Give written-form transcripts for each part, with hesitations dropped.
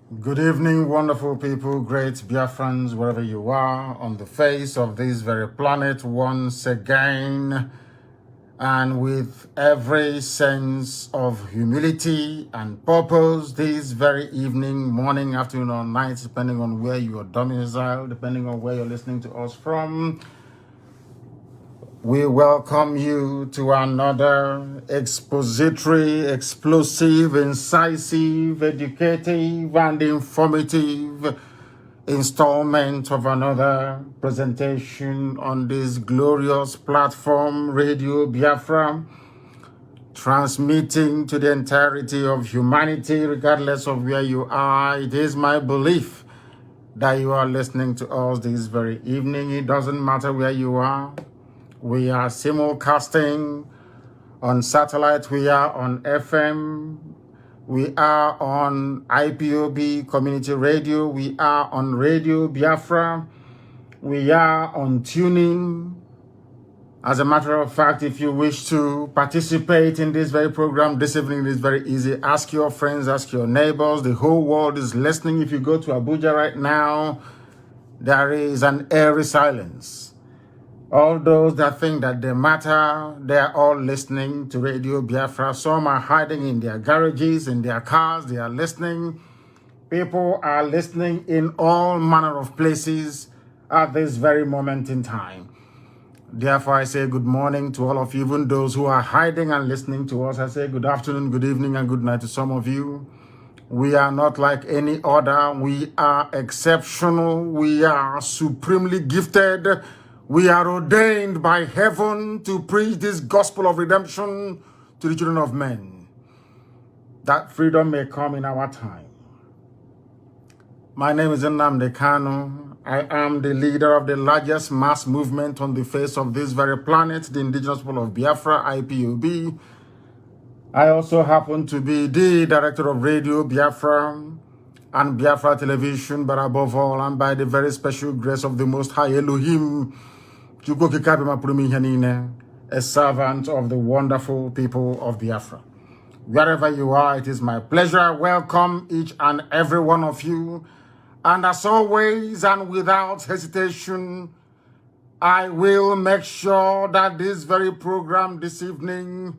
Good evening, wonderful people, great Biafrans, wherever you are on the face of this very planet once again, and with every sense of humility and purpose this very evening, morning, afternoon, or night, depending on where you are domiciled, depending on where you're listening to us from. We welcome you to another expository, explosive, incisive, educative, and informative installment of another presentation on this glorious platform, Radio Biafra, transmitting to the entirety of humanity, regardless of where you are. It is my belief that you are listening to us this very evening. It doesn't matter where you are. We are simulcasting on satellite, we are on FM, we are on IPOB community radio, we are on Radio Biafra, we are on tuning. As a matter of fact, if you wish to participate in this very program this evening, it is very easy. Ask your friends, ask your neighbors. The whole world is listening. If you go to Abuja right now, there is an eerie silence. All those that think that they matter, they are all listening to Radio Biafra. Some are hiding in their garages, in their cars, they are listening. People are listening in all manner of places at this very moment in time. Therefore, I say good morning to all of you, even those who are hiding and listening to us. I say good afternoon, good evening, and good night to some of you. We are not like any other. We are exceptional. We are supremely gifted. We are ordained by heaven to preach this gospel of redemption to the children of men, that freedom may come in our time. My name is Nnamdi Kanu. I am the leader of the largest mass movement on the face of this very planet, the Indigenous people of Biafra, IPOB. I also happen to be the director of Radio Biafra and Biafra Television, but above all, and by the very special grace of the Most High Elohim, a servant of the wonderful people of Biafra. Wherever you are, it is my pleasure. I welcome each and every one of you. And as always, and without hesitation, I will make sure that this very program this evening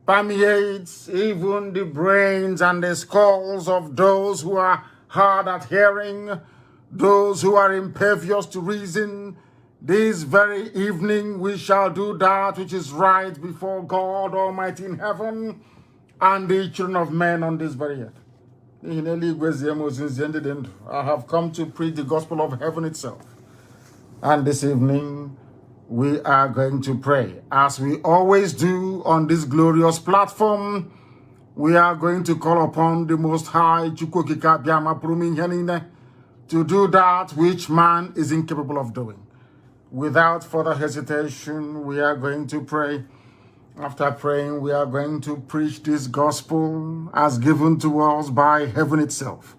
permeates even the brains and the skulls of those who are hard at hearing, those who are impervious to reason. This very evening we shall do that which is right before God Almighty in heaven and the children of men on this very earth. I have come to preach the gospel of heaven itself. And this evening we are going to pray. As we always do on this glorious platform, we are going to call upon the Most High to do that which man is incapable of doing. Without further hesitation, we are going to pray. After praying, we are going to preach this gospel as given to us by heaven itself.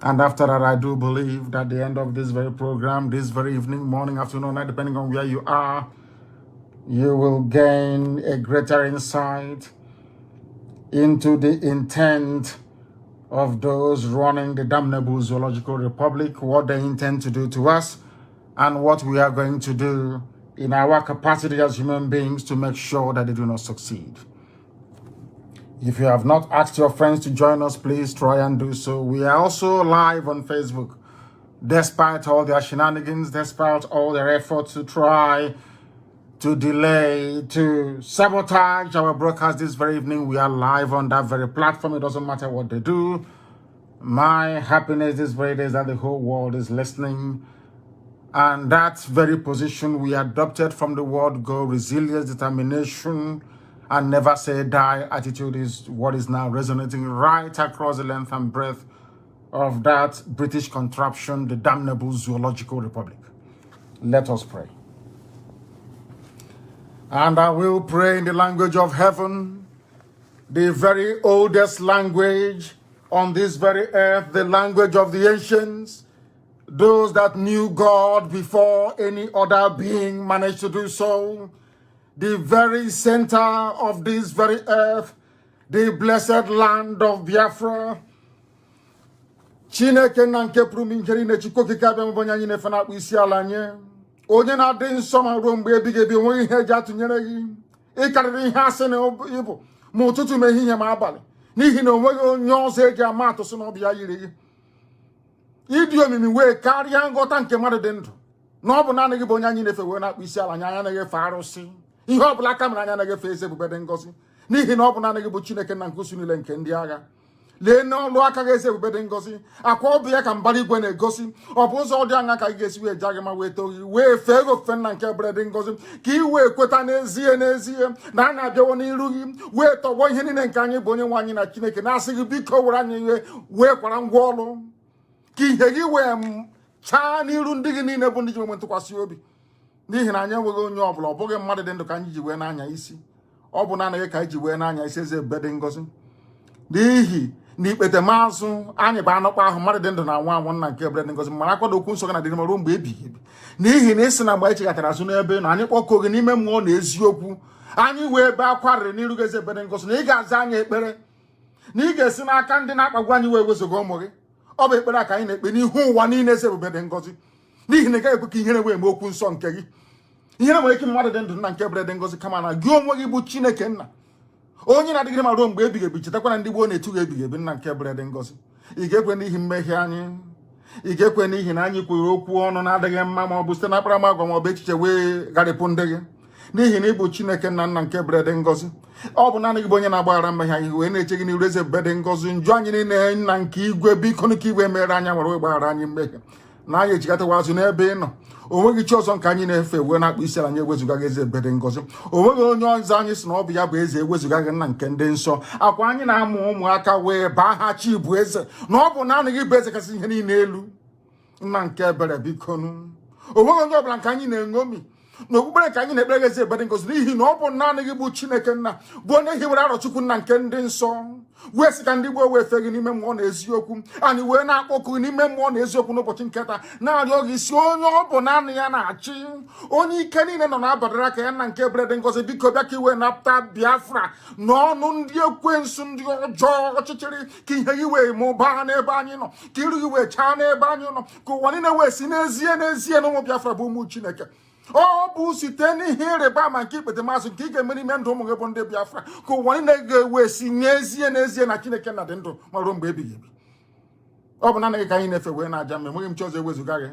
And after that, I do believe that at the end of this very program, this very evening, morning, afternoon, night, depending on where you are, you will gain a greater insight into the intent of those running the damnable zoological republic, what they intend to do to us, and what we are going to do in our capacity as human beings to make sure that they do not succeed. If you have not asked your friends to join us, please try and do so. We are also live on Facebook. Despite all their shenanigans, despite all their efforts to try to delay, to sabotage our broadcast this very evening, we are live on that very platform. It doesn't matter what they do. My happiness this very day is that the whole world is listening. And that very position we adopted from the word go, resilience, determination, and never say die attitude is what is now resonating right across the length and breadth of that British contraption, the damnable zoological republic. Let us pray. And I will pray in the language of heaven, the very oldest language on this very earth, the language of the ancients, those that knew God before any other being managed to do so, the very center of this very earth, the blessed land of Biafra, Chineke na nke pụrụ m njeri na Chukwu okike abịa mbụ onye anyị na-efe na-akpụ isi ala nye onye na-adị nsọ ma ruo mgbe ebighị ebi onweghị ihe eji atụnyere gị ịkarịrị ihe asị na ịbụ ma ụtụtụ ma ehihie ma abalị n'ihi na onweghị onye ọzọ eji ama atụ sị na ọ bụ ya yiri gị ịdị omimi wee karịa nghọta nke mmadụ dị ndụ na ọ bụ naanị gị bụ onye anyị na-efe wee na-akpụ isi ala anya anya anaghị-efe arụsị ihe ọ bụla aka mere anya anaghị-efe eze ebube dị ngọzi n'ihi na ọ bụ naanị gị bụ Chineke na nke usu niile nke ndị agha lee n'ọlụ aka gị eze ebube dị ngọzi akwa ọ bụ ya ka mbara igwe na-egosi ọ bụ ụzọ dị anya ka ị ga-esi wee jaa gị ma wee too gị wee fee gị ofufe nna nke ebere dị ngọzi ka ị wee kweta n'ezie na a na-abịawo n'iru gị wee tọgbọ ihe niile nke anyị bụ onye nwe anyị na Chineke na-asị gị biko were anyị iwe wee kwara ngwa ọrụ ka ihe gị wee chaa n'iru ndị gị niile bụ ndị ji nwe ntụkwasị obi n'ihi na anyị enweghị onye ọbụla ọ bụghị mmadụ dị ndụ ka anyị ji wee n'anya isi ọ bụ naanị gị ka anyị ji wee n'anya isi eze ebube dị ngọzi n'ihi na ikpete maazụ anyị bụ anụkwa ahụ mmadụ dị ndụ na nwa anwụ nna nke ebere dị ngọzi mara akwado okwu nsọ gị na dịrị ruo mgbe ebighị ebi n'ihi na ịsị na mgbe anyị cheghatara azụ n'ebe na anyị kpọkọọ gị n'ime mmụọ na eziokwu anyị wee ebe akwarịrị n'iru gị eze ebere dị ngọzi na ị ga-aza anyị ekpere na ị ga-esi n'aka ndị na-akpagbu anyị wee wezuga ụmụ gị ọ bụ ekpere a ka anyị na-ekpe n'ihu ụwa niile eze ebube dị ngọzi n'ihi na ị gaghị ekwe ka ihere wee mee okwu nsọ nke gị ihere nwere ike mmadụ dị ndụ nna nke ebere dị ngọzi kama na gị onwe gị bụ Chineke nna onye na-adịgịrị ma ruo mgbe ebighị ebi chetakwana ndị gboo na-etu gị ebighị ebi nna nke ebere dị ngọzi ị ga-ekwe n'ihi mmehie anyị ị ga-ekwe n'ihi na anyị kwuru okwu ọnụ na-adịghị mma ma ọ bụ site na akparamagwa ma ọ bụ echiche wee gharịpụ ndị gị n'ihi na ị bụ Chineke nna nna nke ebere dị ngọzi ọ bụ naanị gị bụ onye na-agbaghara mmehie anyị wee na-eche gị n'iru eze ebube dị ngọzi njụ anyị niile nna nke igwe biko ka igwe mere anya nwere wee gbaghara anyị mmehie na anyị ejikọtawa azụ n'ebe ị nọ onweghị chi ọzọ nke anyị na-efe wee na-akpụ isi ala anyị ewezuga gị eze ebube dị ngọzi onweghị onye ọzọ anyị sị na ọ bụ ya bụ eze ewezuga gị nna nke ndị nsọ akwa anyị na-amụ ụmụaka wee baa ha chi bụ eze na ọ bụ naanị gị bụ eze kasị ihe niile elu nna nke ebere bikonu onweghị onye ọbụla nke anyị na-eṅomi na okpukpere nke anyị na-ekpere gị eze ebere dị ngọzi n'ihi na ọ bụ naanị gị bụ Chineke nna bụ onye hiwere arọchukwu nna nke ndị nsọ wee sị ka ndị gboo wee fee gị n'ime mmụọ na eziokwu anyị wee na-akpọku n'ime mmụọ na eziokwu n'ụbọchị nketa na-arịọ gị si onye ọ bụ naanị ya na-achị onye ike niile nọ na-abadara aka ya nna nke ebere dị ngọzi biko bịa ka iwee napụta Biafra n'ọnụ ndị ekwensu ndị ọjọọ ọchịchịrị ka ihe gị wee mụbaa n'ebe anyị nọ ka iru gị wee chaa n'ebe anyị nọ ka ụwa niile wee si n'ezie na ụmụ Biafra bụ ụmụ Chineke ọ bụ site n'ihe ịrịba ama nke ikpete maazụ nke ị ga-eme n'ime ndụ ụmụ gị bụ ndị Biafra ka ụwa niile ga-ewe si n'ezie na Chineke na dị ndụ ma ruo mgbe ebighị ebi ọ bụ naanị gị ka anyị na-efe wee na-aja mma enweghị m chi ọzọ ewezuga gị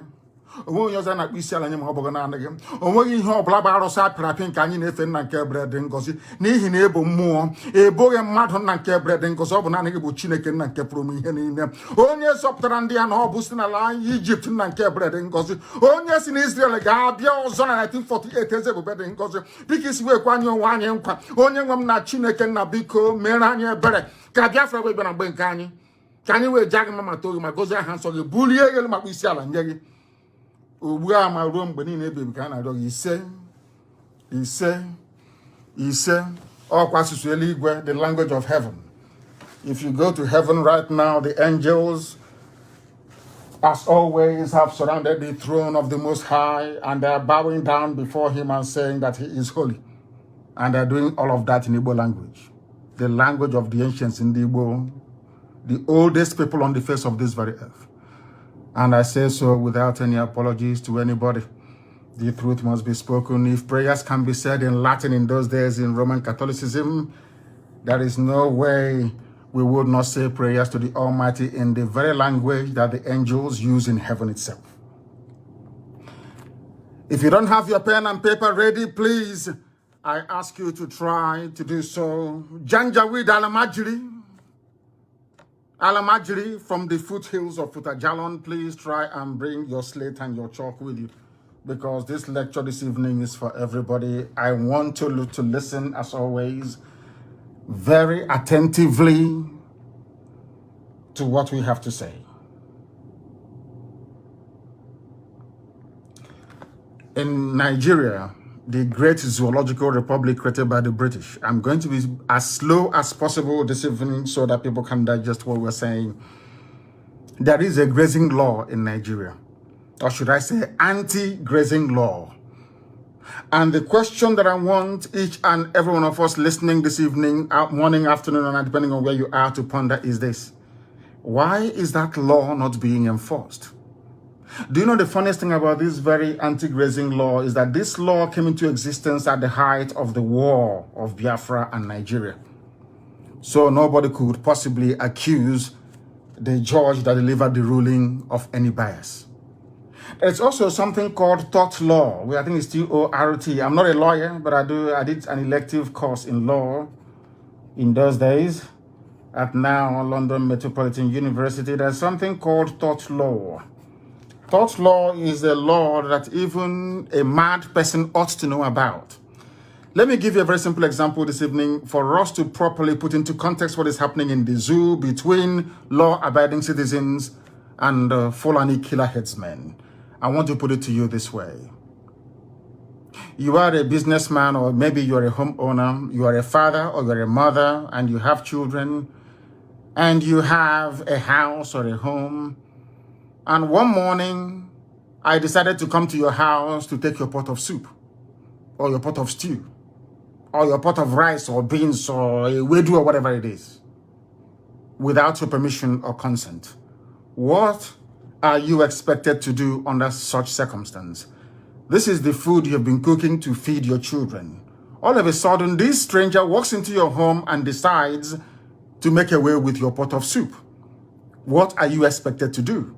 onweghị onye ọzọ na-akpụ isi ala nye ma ọ bụghị naanị gị onweghị ihe ọ bụla bụ arụsị apịrị apị nke anyị na-efe nna nke ebere dị ngọzi n'ihi na ebo mmụọ eboghị mmadụ nna nke ebere dị ngọzi ọ bụ naanị gị bụ Chineke nna nke pụrụ m ihe niile onye zọpụtara ndị ya na ọ bụ si n'ala Ijipt nna nke ebere dị ngọzi onye si na Israel ga-abịa ọzọ na 1948 eze ebube dị ngọzi dịka isi wee kwa anyị onwe anyị nkwa onye nwe m na Chineke nna biko mere anyị ebere ka Biafra wee bịa na mgbe nke anyị ka anyị wee jaa gị mma ma too gị ma gozie aha nsọ gị bulie elu makpụ isi ala nye gị ugbu a ma ruo mgbe niile ebighị ka a na-arịọ gị ise ọkwa asụsụ eluigwe the language of heaven. If you go to heaven right now, the angels as always have surrounded the throne of the Most High and they are bowing down before him and saying that he is holy, and they are doing all of that in Igbo language, the language of the ancients in the Igbo, the oldest people on the face of this very earth. And I say so without any apologies to anybody. The truth must be spoken. If prayers can be said in Latin in those days in Roman Catholicism, there is no way we would not say prayers to the Almighty in the very language that the angels use in heaven itself. If you don't have your pen and paper ready, please, I ask you to try to do so. Janjaweed Alamajiri from the foothills of Futajalon, please try and bring your slate and your chalk with you, because this lecture this evening is for everybody. I want to listen, as always, very attentively to what we have to say. In Nigeria, the great zoological republic created by the British, I'm going to be as slow as possible this evening so that people can digest what we're saying. There is a grazing law in Nigeria, or should I say anti-grazing law. And the question that I want each and every one of us listening this evening, morning, afternoon, and depending on where you are to ponder is this. Why is that law not being enforced? Do you know the funniest thing about this very anti-grazing law is that this law came into existence at the height of the war of Biafra and Nigeria. So nobody could possibly accuse the judge that delivered the ruling of any bias. There's also something called tort law, where I think it's T-O-R-T. I'm not a lawyer, but I did an elective course in law in those days at now London Metropolitan University. There's something called tort law. Tort law is a law that even a mad person ought to know about. Let me give you a very simple example this evening for us to properly put into context what is happening in the zoo between law-abiding citizens and Fulani killer headsmen. I want to put it to you this way. You are a businessman, or maybe you're a homeowner, you are a father or you're a mother, and you have children, and you have a house or a home. And one morning, I decided to come to your house to take your pot of soup, or your pot of stew, or your pot of rice or beans or a wedu or whatever it is, without your permission or consent. What are you expected to do under such circumstance? This is the food you've been cooking to feed your children. All of a sudden, this stranger walks into your home and decides to make away with your pot of soup. What are you expected to do?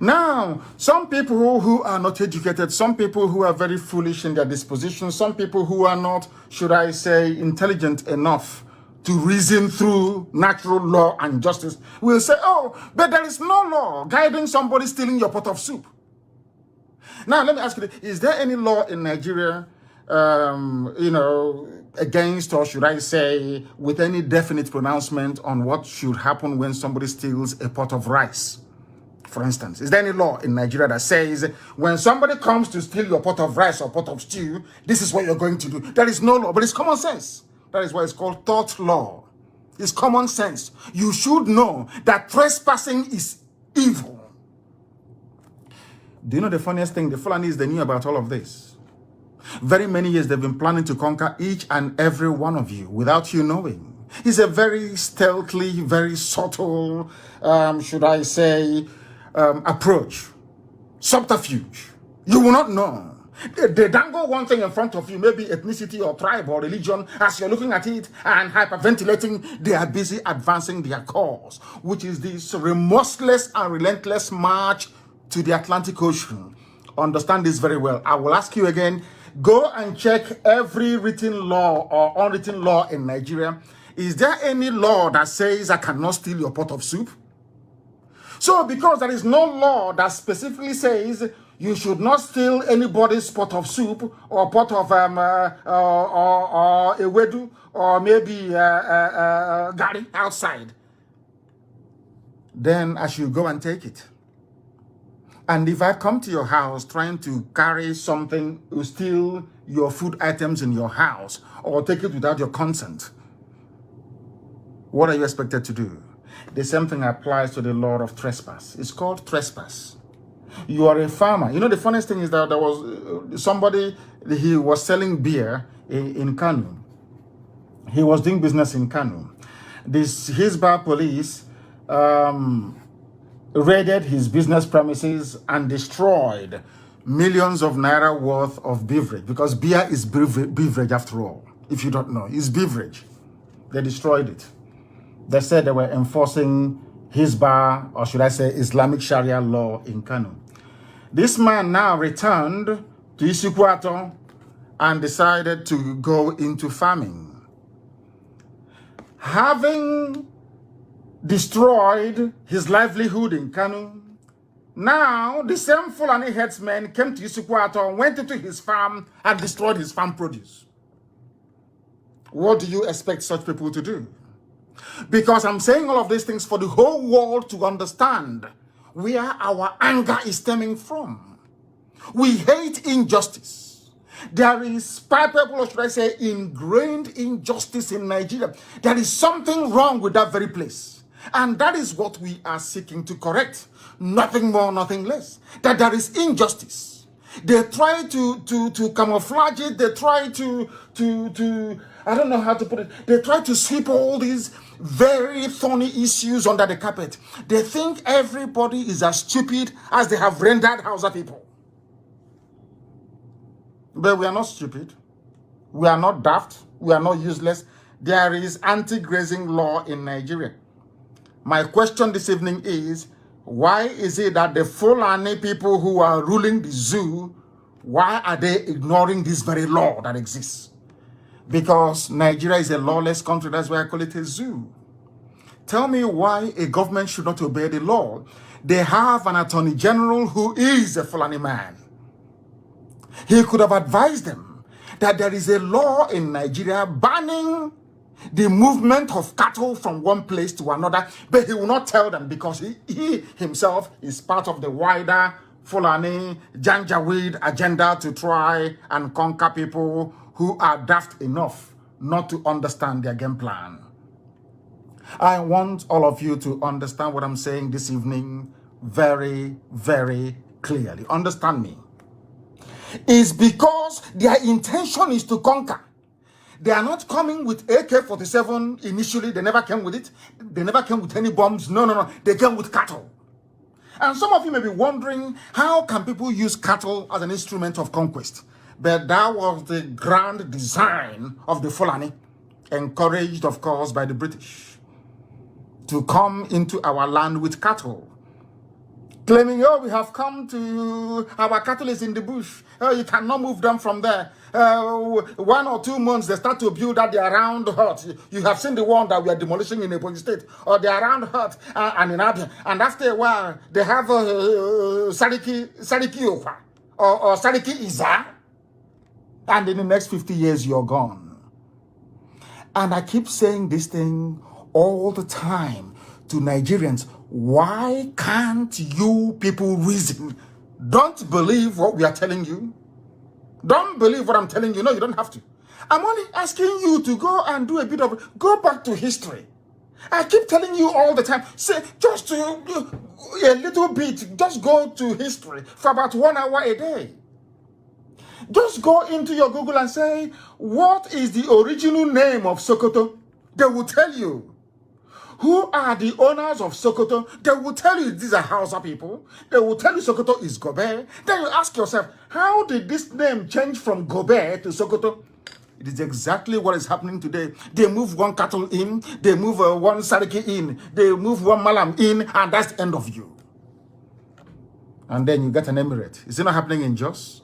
Now, some people who are not educated, some people who are very foolish in their disposition, some people who are not, should I say, intelligent enough to reason through natural law and justice will say, oh, but there is no law guiding somebody stealing your pot of soup. Now, let me ask you, is there any law in Nigeria, against, or should I say, with any definite pronouncement on what should happen when somebody steals a pot of rice? For instance, is there any law in Nigeria that says when somebody comes to steal your pot of rice or pot of stew, this is what you're going to do? There is no law, but it's common sense. That is why it's called tort law. It's common sense. You should know that trespassing is evil. Do you know the funniest thing? The Fulanis, they knew about all of this. Very many years they've been planning to conquer each and every one of you without you knowing. It's a very stealthy, very subtle, should I say, approach, subterfuge. You will not know. They dangle one thing in front of you, maybe ethnicity or tribe or religion, as you're looking at it and hyperventilating. They are busy advancing their cause, which is this remorseless and relentless march to the Atlantic Ocean. Understand this very well. I will ask you again, go and check every written law or unwritten law in Nigeria. Is there any law that says I cannot steal your pot of soup? So because there is no law that specifically says you should not steal anybody's pot of soup or pot of or ewedu or maybe gari outside, then I should go and take it. And if I come to your house trying to carry something, to steal your food items in your house or take it without your consent, what are you expected to do? The same thing applies to the law of trespass. It's called trespass. You are a farmer. You know, the funniest thing is that there was somebody, he was selling beer in Kanu. He was doing business in Kanu. His bar police raided his business premises and destroyed millions of naira worth of beverage, because beer is beverage after all. If you don't know, it's beverage. They destroyed it. They said they were enforcing Hizbah, or should I say Islamic Sharia law in Kanu. This man now returned to Isukwato and decided to go into farming. Having destroyed his livelihood in Kanu, now the same Fulani headsmen came to Isukwato, went into his farm and destroyed his farm produce. What do you expect such people to do? Because I'm saying all of these things for the whole world to understand where our anger is stemming from. We hate injustice. There is palpable, or should I say, ingrained injustice in Nigeria. There is something wrong with that very place. And that is what we are seeking to correct. Nothing more, nothing less. That there is injustice. They try to camouflage it. They try to I don't know how to put it. They try to sweep all these very thorny issues under the carpet. They think everybody is as stupid as they have rendered Hausa people. But we are not stupid. We are not daft. We are not useless. There is anti-grazing law in Nigeria. My question this evening is, why is it that the Fulani people who are ruling the zoo, why are they ignoring this very law that exists? Because Nigeria is a lawless country. That's why I call it a zoo. Tell me why a government should not obey the law. They have an attorney general who is a Fulani man. He could have advised them that there is a law in Nigeria banning the movement of cattle from one place to another, but he will not tell them because he himself is part of the wider Fulani Janjaweed agenda to try and conquer people who are daft enough not to understand their game plan. I want all of you to understand what I'm saying this evening very, very clearly. Understand me. It's because their intention is to conquer. They are not coming with AK-47 initially. They never came with it. They never came with any bombs. No. They came with cattle. And some of you may be wondering, how can people use cattle as an instrument of conquest? But that was the grand design of the Fulani, encouraged, of course, by the British, to come into our land with cattle. Claiming, oh, we have come to, our cattle is in the bush. Oh, you cannot move them from there. 1 or 2 months, they start to build at the around hut. You have seen the one that we are demolishing in Ebonyi State, or the around hut and in Abia. And after a while, they have Sariki Ofa or Sariki Iza. And in the next 50 years, you're gone. And I keep saying this thing all the time to Nigerians. Why can't you people reason? Don't believe what we are telling you. Don't believe what I'm telling you. No, you don't have to. I'm only asking you to go and do a bit of, go back to history. I keep telling you all the time, say, just to, a little bit, just go to history for about 1 hour a day. Just go into your Google and say, what is the original name of Sokoto? They will tell you. Who are the owners of Sokoto? They will tell you these are Hausa people. They will tell you Sokoto is Gobe. Then you ask yourself, how did this name change from Gobe to Sokoto? It is exactly what is happening today. They move one cattle in, they move one Sariki in, they move one Malam in, and that's the end of you. And then you get an emirate. Is it not happening in Jos?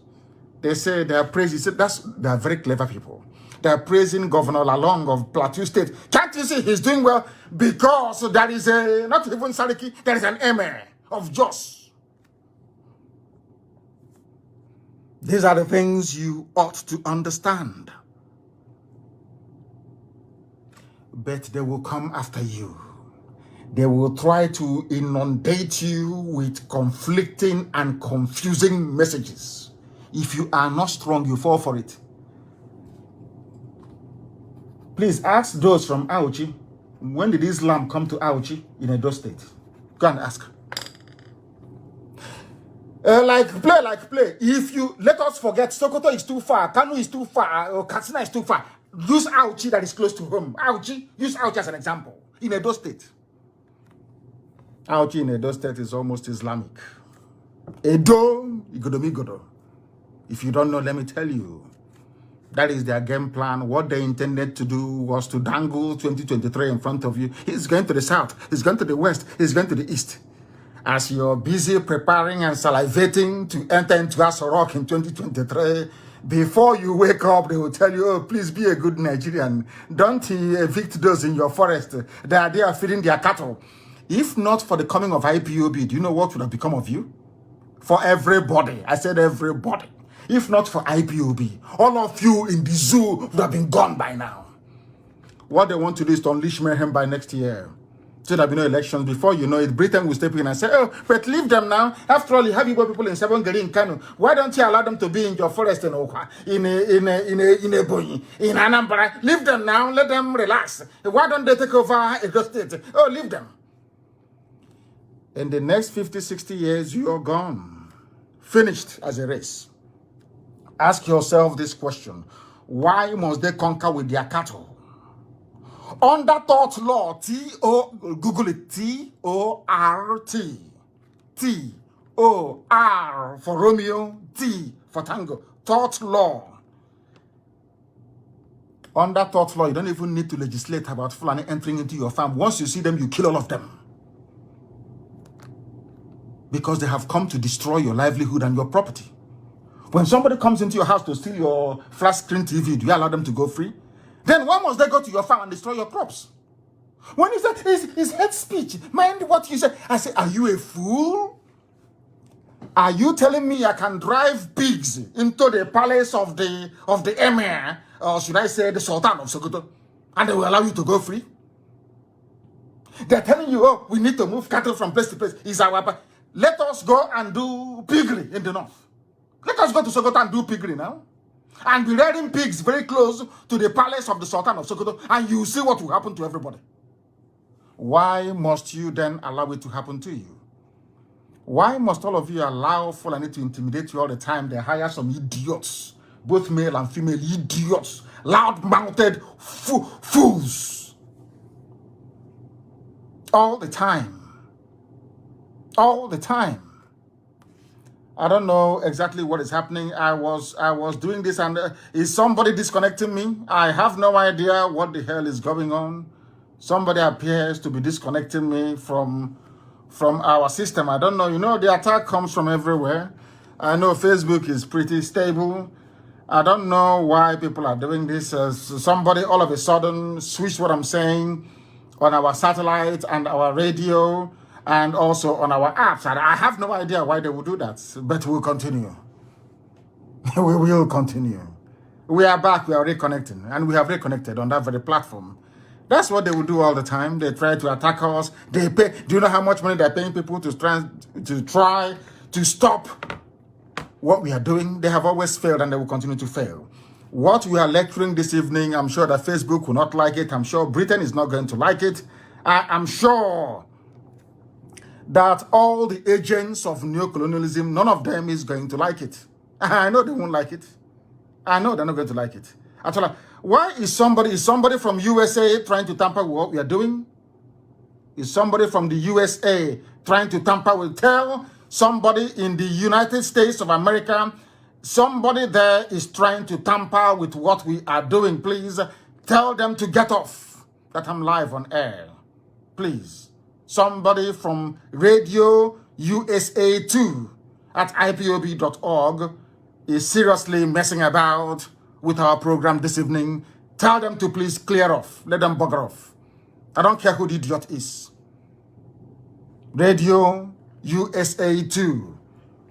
They say they are praising, they are very clever people. They are praising Governor Lalong of Plateau State. Can't you see he's doing well? Because there is a, not even Sariki, there is an emir of Jos. These are the things you ought to understand. But they will come after you. They will try to inundate you with conflicting and confusing messages. If you are not strong, you fall for it. Please ask those from Auchi, when did Islam come to Auchi in Edo State? Go and ask. Like play. If you let us forget, Sokoto is too far, Kanu is too far, or Katsina is too far. Use Auchi that is close to home. Use Auchi as an example. In Edo State. Auchi in Edo State is almost Islamic. Edo, Igodomigodo. If you don't know, let me tell you. That is their game plan. What they intended to do was to dangle 2023 in front of you. He's going to the south. He's going to the west. He's going to the east. As you're busy preparing and salivating to enter into Asorok in 2023, before you wake up, they will tell you, oh, please be a good Nigerian. Don't evict those in your forest. They are there feeding their cattle. If not for the coming of IPOB, do you know what would have become of you? For everybody. I said everybody. If not for IPOB, all of you in the zoo would have been gone by now. What they want to do is to unleash mayhem by next year. So there'll be no elections. Before you know it, Britain will step in and say, oh, but leave them now. After all, you have Igbo people in Sebongeri in Kanu. Why don't you allow them to be in your forest in Okwa, in Ebonyi, in Anambra? Leave them now. Let them relax. Why don't they take over Edo State? Oh, leave them. In the next 50, 60 years, you're gone. Finished as a race. Ask yourself this question. Why must they conquer with their cattle? Under tort law, Google it, T-O-R-T. T-O-R for Romeo, T for Tango. Tort law. Under tort law, you don't even need to legislate about Fulani entering into your farm. Once you see them, you kill all of them. Because they have come to destroy your livelihood and your property. When somebody comes into your house to steal your flat screen TV, do you allow them to go free? Then why must they go to your farm and destroy your crops? When you say it's hate speech, mind what you say. I say, are you a fool? Are you telling me I can drive pigs into the palace of the emir, or should I say the Sultan of Sokoto, and they will allow you to go free? They're telling you, oh, we need to move cattle from place to place. Let us go and do piggery in the north. Let us go to Sokoto and do piggery now. And be rearing pigs very close to the palace of the Sultan of Sokoto, and you see what will happen to everybody. Why must you then allow it to happen to you? Why must all of you allow Fulani to intimidate you all the time? They hire some idiots, both male and female idiots, loud-mouthed fools. All the time. All the time. I don't know exactly what is happening. I was doing this, and is somebody disconnecting me? I have no idea what the hell is going on. Somebody appears to be disconnecting me from our system. I don't know. You know, the attack comes from everywhere. I know Facebook is pretty stable. I don't know why people are doing this. Somebody all of a sudden switched what I'm saying on our satellite and our radio, and also on our apps. And I have no idea why they will do that, but we'll continue. We will continue. We are back, we are reconnecting, and we have reconnected on that very platform. That's what they will do all the time. They try to attack us. They pay. Do you know how much money they're paying people to try to stop what we are doing? They have always failed, and they will continue to fail. What we are lecturing this evening, I'm sure that Facebook will not like it. I'm sure Britain is not going to like it. I'm sure that all the agents of neocolonialism, none of them is going to like it. I know they won't like it. I know they're not going to like it. Actually, why is somebody from USA trying to tamper with what we are doing? Is somebody from the USA trying to tamper with? Tell somebody in the United States of America, somebody there is trying to tamper with what we are doing. Please tell them to get off, that I'm live on air. Please. Somebody from Radio USA 2 at IPOB.org is seriously messing about with our program this evening. Tell them to please clear off. Let them bugger off. I don't care who the idiot is. Radio USA 2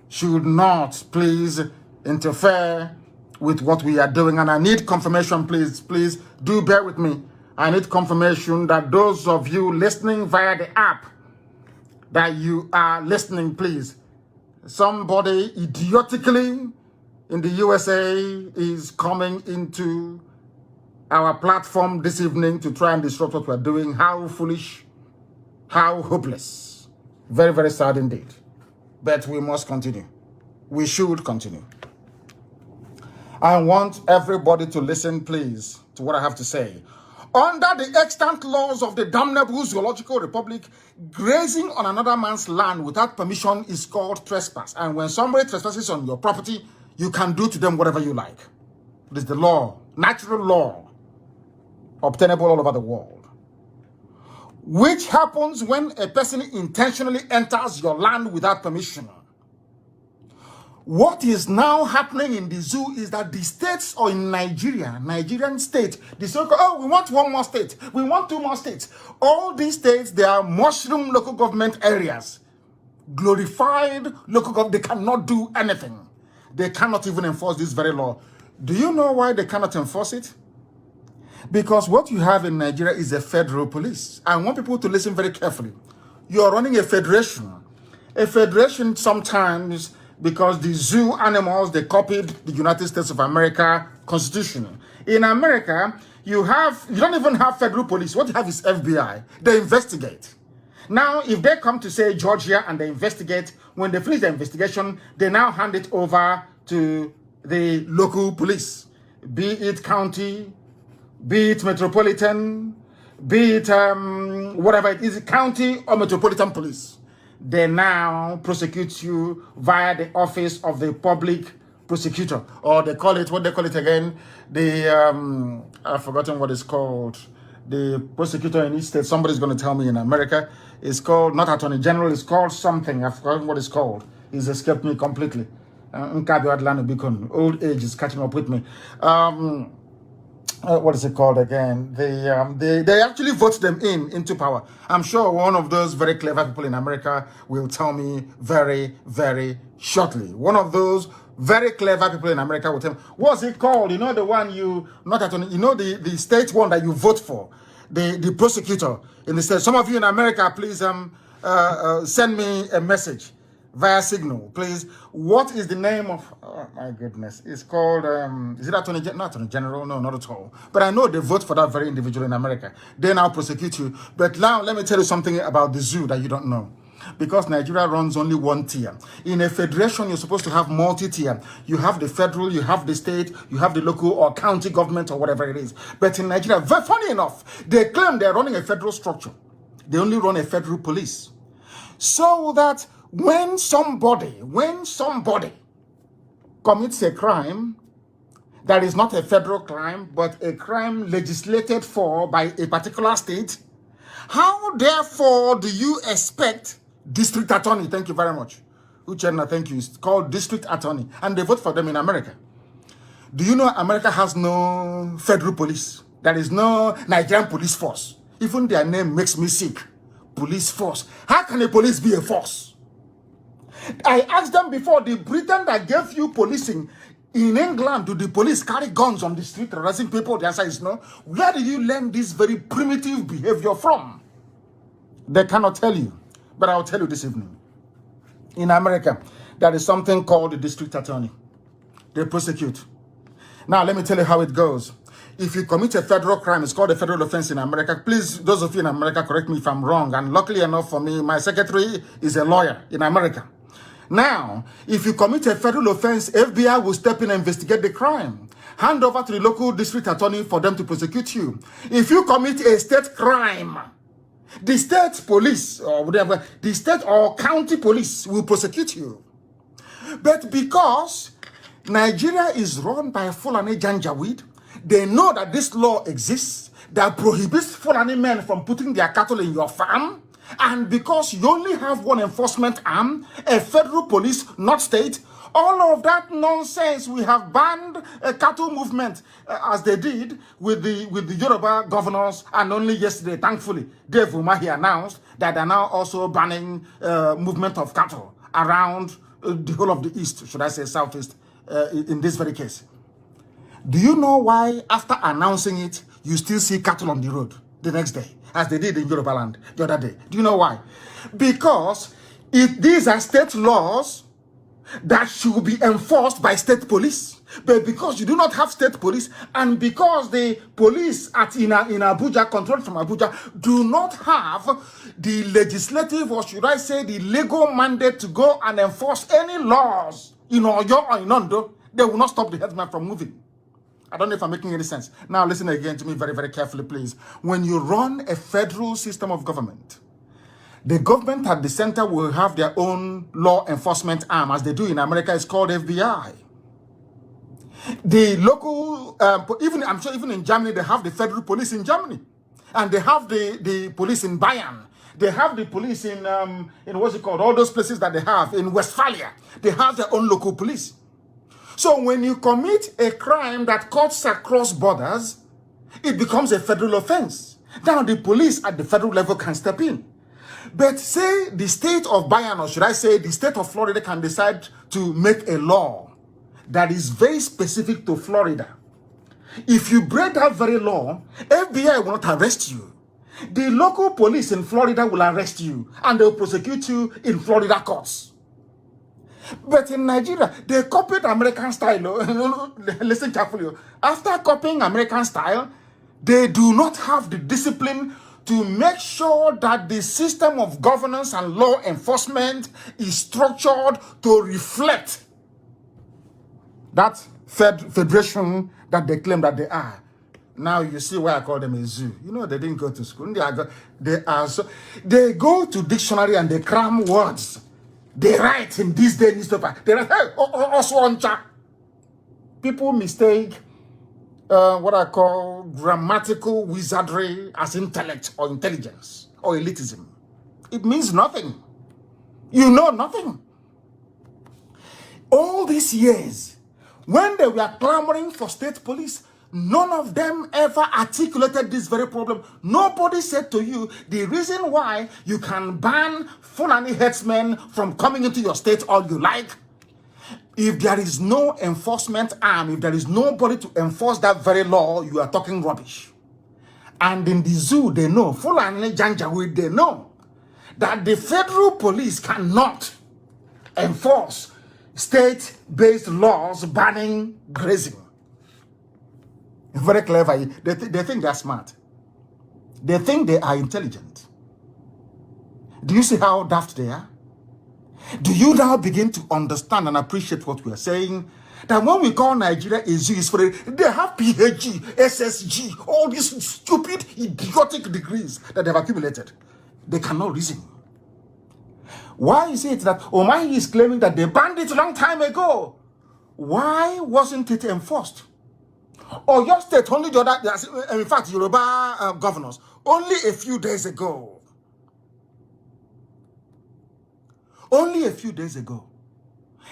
should not please interfere with what we are doing. And I need confirmation, please. Please do bear with me. I need confirmation that those of you listening via the app, that you are listening, please. Somebody idiotically in the USA is coming into our platform this evening to try and disrupt what we're doing. How foolish, how hopeless. Very, very sad indeed. But we must continue. We should continue. I want everybody to listen, please, to what I have to say. Under the extant laws of the damnable Zoological Republic, grazing on another man's land without permission is called trespass. And when somebody trespasses on your property, you can do to them whatever you like. It is the law, natural law, obtainable all over the world. Which happens when a person intentionally enters your land without permission. What is now happening in the zoo is that the states, or in Nigeria, Nigerian state, they say, oh, we want one more state, we want two more states. All these states, they are mushroom local government areas. Glorified local government, they cannot do anything. They cannot even enforce this very law. Do you know why they cannot enforce it? Because what you have in Nigeria is a federal police. I want people to listen very carefully. You are running a federation. A federation sometimes, because the zoo animals, they copied the United States of America Constitution. In America, you don't even have federal police. What you have is FBI. They investigate. Now, if they come to, say, Georgia and they investigate, when they finish the investigation, they now hand it over to the local police. be it county, be it metropolitan, be it whatever it is, county or metropolitan police, they now prosecute you via the office of the public prosecutor, or they call it, what they call it again, the, I've forgotten what it's called, the prosecutor in each state. Somebody's going to tell me in America. It's called, not Attorney General, it's called something. I've forgotten what it's called. It's escaped me completely. Old age is catching up with me. What is it called again? They actually vote them into power. I'm sure one of those very clever people in America will tell me very, very shortly. One of those very clever people in America will tell me, what's it called? You know, the one you, not Attorney, you know, the state one that you vote for, the prosecutor in the state. Some of you in America, please send me a message via Signal, please. What is the name of, oh my goodness, it's called, is it Attorney General? Not Attorney General, no, not at all. But I know they vote for that very individual in America. They now prosecute you. But now, let me tell you something about the zoo that you don't know. Because Nigeria runs only one tier. In a federation, you're supposed to have multi-tier. You have the federal, you have the state, you have the local or county government or whatever it is. But in Nigeria, very funny enough, they claim they're running a federal structure. They only run a federal police. So that when somebody commits a crime that is not a federal crime, but a crime legislated for by a particular state, how therefore do you expect district attorney, thank you very much, Uchenna, thank you, it's called district attorney, and they vote for them in America. Do you know America has no federal police? There is no Nigerian police force. Even their name makes me sick. Police force. How can a police be a force? I asked them before, the Britain that gave you policing in England, do the police carry guns on the street harassing people? The answer is no. Where did you learn this very primitive behavior from? They cannot tell you, but I'll tell you this evening. In America, there is something called the district attorney. They prosecute. Now, let me tell you how it goes. If you commit a federal crime, it's called a federal offense in America. Please, those of you in America, correct me if I'm wrong. And luckily enough for me, my secretary is a lawyer in America. Now, if you commit a federal offense, FBI will step in and investigate the crime. Hand over to the local district attorney for them to prosecute you. If you commit a state crime, the state police or whatever, the state or county police will prosecute you. But because Nigeria is run by Fulani Janjaweed, they know that this law exists that prohibits Fulani men from putting their cattle in your farm. And because you only have one enforcement arm, a federal police, not state, all of that nonsense, we have banned a cattle movement as they did with the Yoruba governors, and only yesterday, thankfully, Dave Umahi announced that they're now also banning movement of cattle around the whole of the East, should I say Southeast, in this very case. Do you know why after announcing it, you still see cattle on the road the next day, as they did in Yoruba land the other day? Do you know why? Because these are state laws that should be enforced by state police. But because you do not have state police, and because the police in Abuja, controlled from Abuja, do not have the legislative, or should I say the legal mandate to go and enforce any laws in Oyo or in Ondo, they will not stop the headsman from moving. I don't know if I'm making any sense. Now listen again to me very, very carefully, please. When you run a federal system of government, the government at the center will have their own law enforcement arm, as they do in America. It's called FBI. The local, I'm sure even in Germany, they have the federal police in Germany. And they have the police in Bayern. They have the police in what's it called? All those places that they have in Westphalia. They have their own local police. So when you commit a crime that cuts across borders, it becomes a federal offense. Now the police at the federal level can step in. But say the state of Bayern, or should I say the state of Florida, can decide to make a law that is very specific to Florida. If you break that very law, FBI will not arrest you. The local police in Florida will arrest you, and they'll prosecute you in Florida courts. But in Nigeria, they copied American style. Listen carefully. After copying American style, they do not have the discipline to make sure that the system of governance and law enforcement is structured to reflect that federation that they claim that they are. Now you see why I call them a zoo. You know, they didn't go to school. They go to dictionary and they cram words. They write in this day newspaper. They write, hey, Oswancha. People mistake what I call grammatical wizardry as intellect or intelligence or elitism. It means nothing. You know nothing. All these years, when they were clamoring for state police, none of them ever articulated this very problem. Nobody said to you the reason why you can ban Fulani headsmen from coming into your state all you like. If there is no enforcement arm, if there is nobody to enforce that very law, you are talking rubbish. And in the zoo, they know, Fulani Janjaweed, they know that the federal police cannot enforce state-based laws banning grazing. Very clever. They think they're smart. They think they are intelligent. Do you see how daft they are? Do you now begin to understand and appreciate what we are saying? That when we call Nigeria a zoo, is for they have PhD, SSG, all these stupid, idiotic degrees that they've accumulated. They cannot reason. Why is it that Omahi is claiming that they banned it a long time ago? Why wasn't it enforced? Or your state only the other, in fact, Yoruba governors, only a few days ago,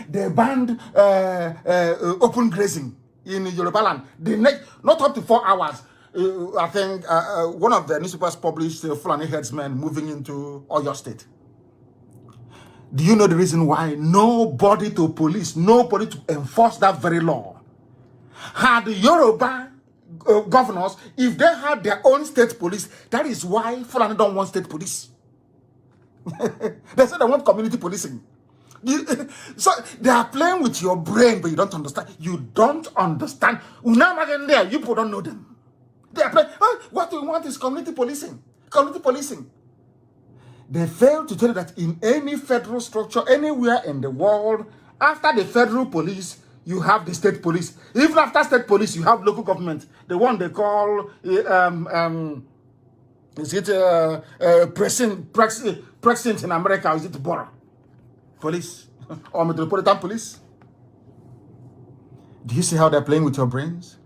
they banned open grazing in Yoruba land. Not up to 4 hours. I think one of the newspapers published Fulani headsmen moving into Oyo State. Do you know the reason why? Nobody to police, nobody to enforce that very law. Had the Yoruba governors, if they had their own state police, that is why Fulani don't want state police. They said they want community policing. So they are playing with your brain, but you don't understand. You don't understand. You people don't know them. They are playing. Oh, what we want is community policing. Community policing. They fail to tell you that in any federal structure, anywhere in the world, after the federal police, you have the state police. Even after state police, you have local government. The one they call, is it precinct in America, or is it borough police or metropolitan police? Do you see how they're playing with your brains?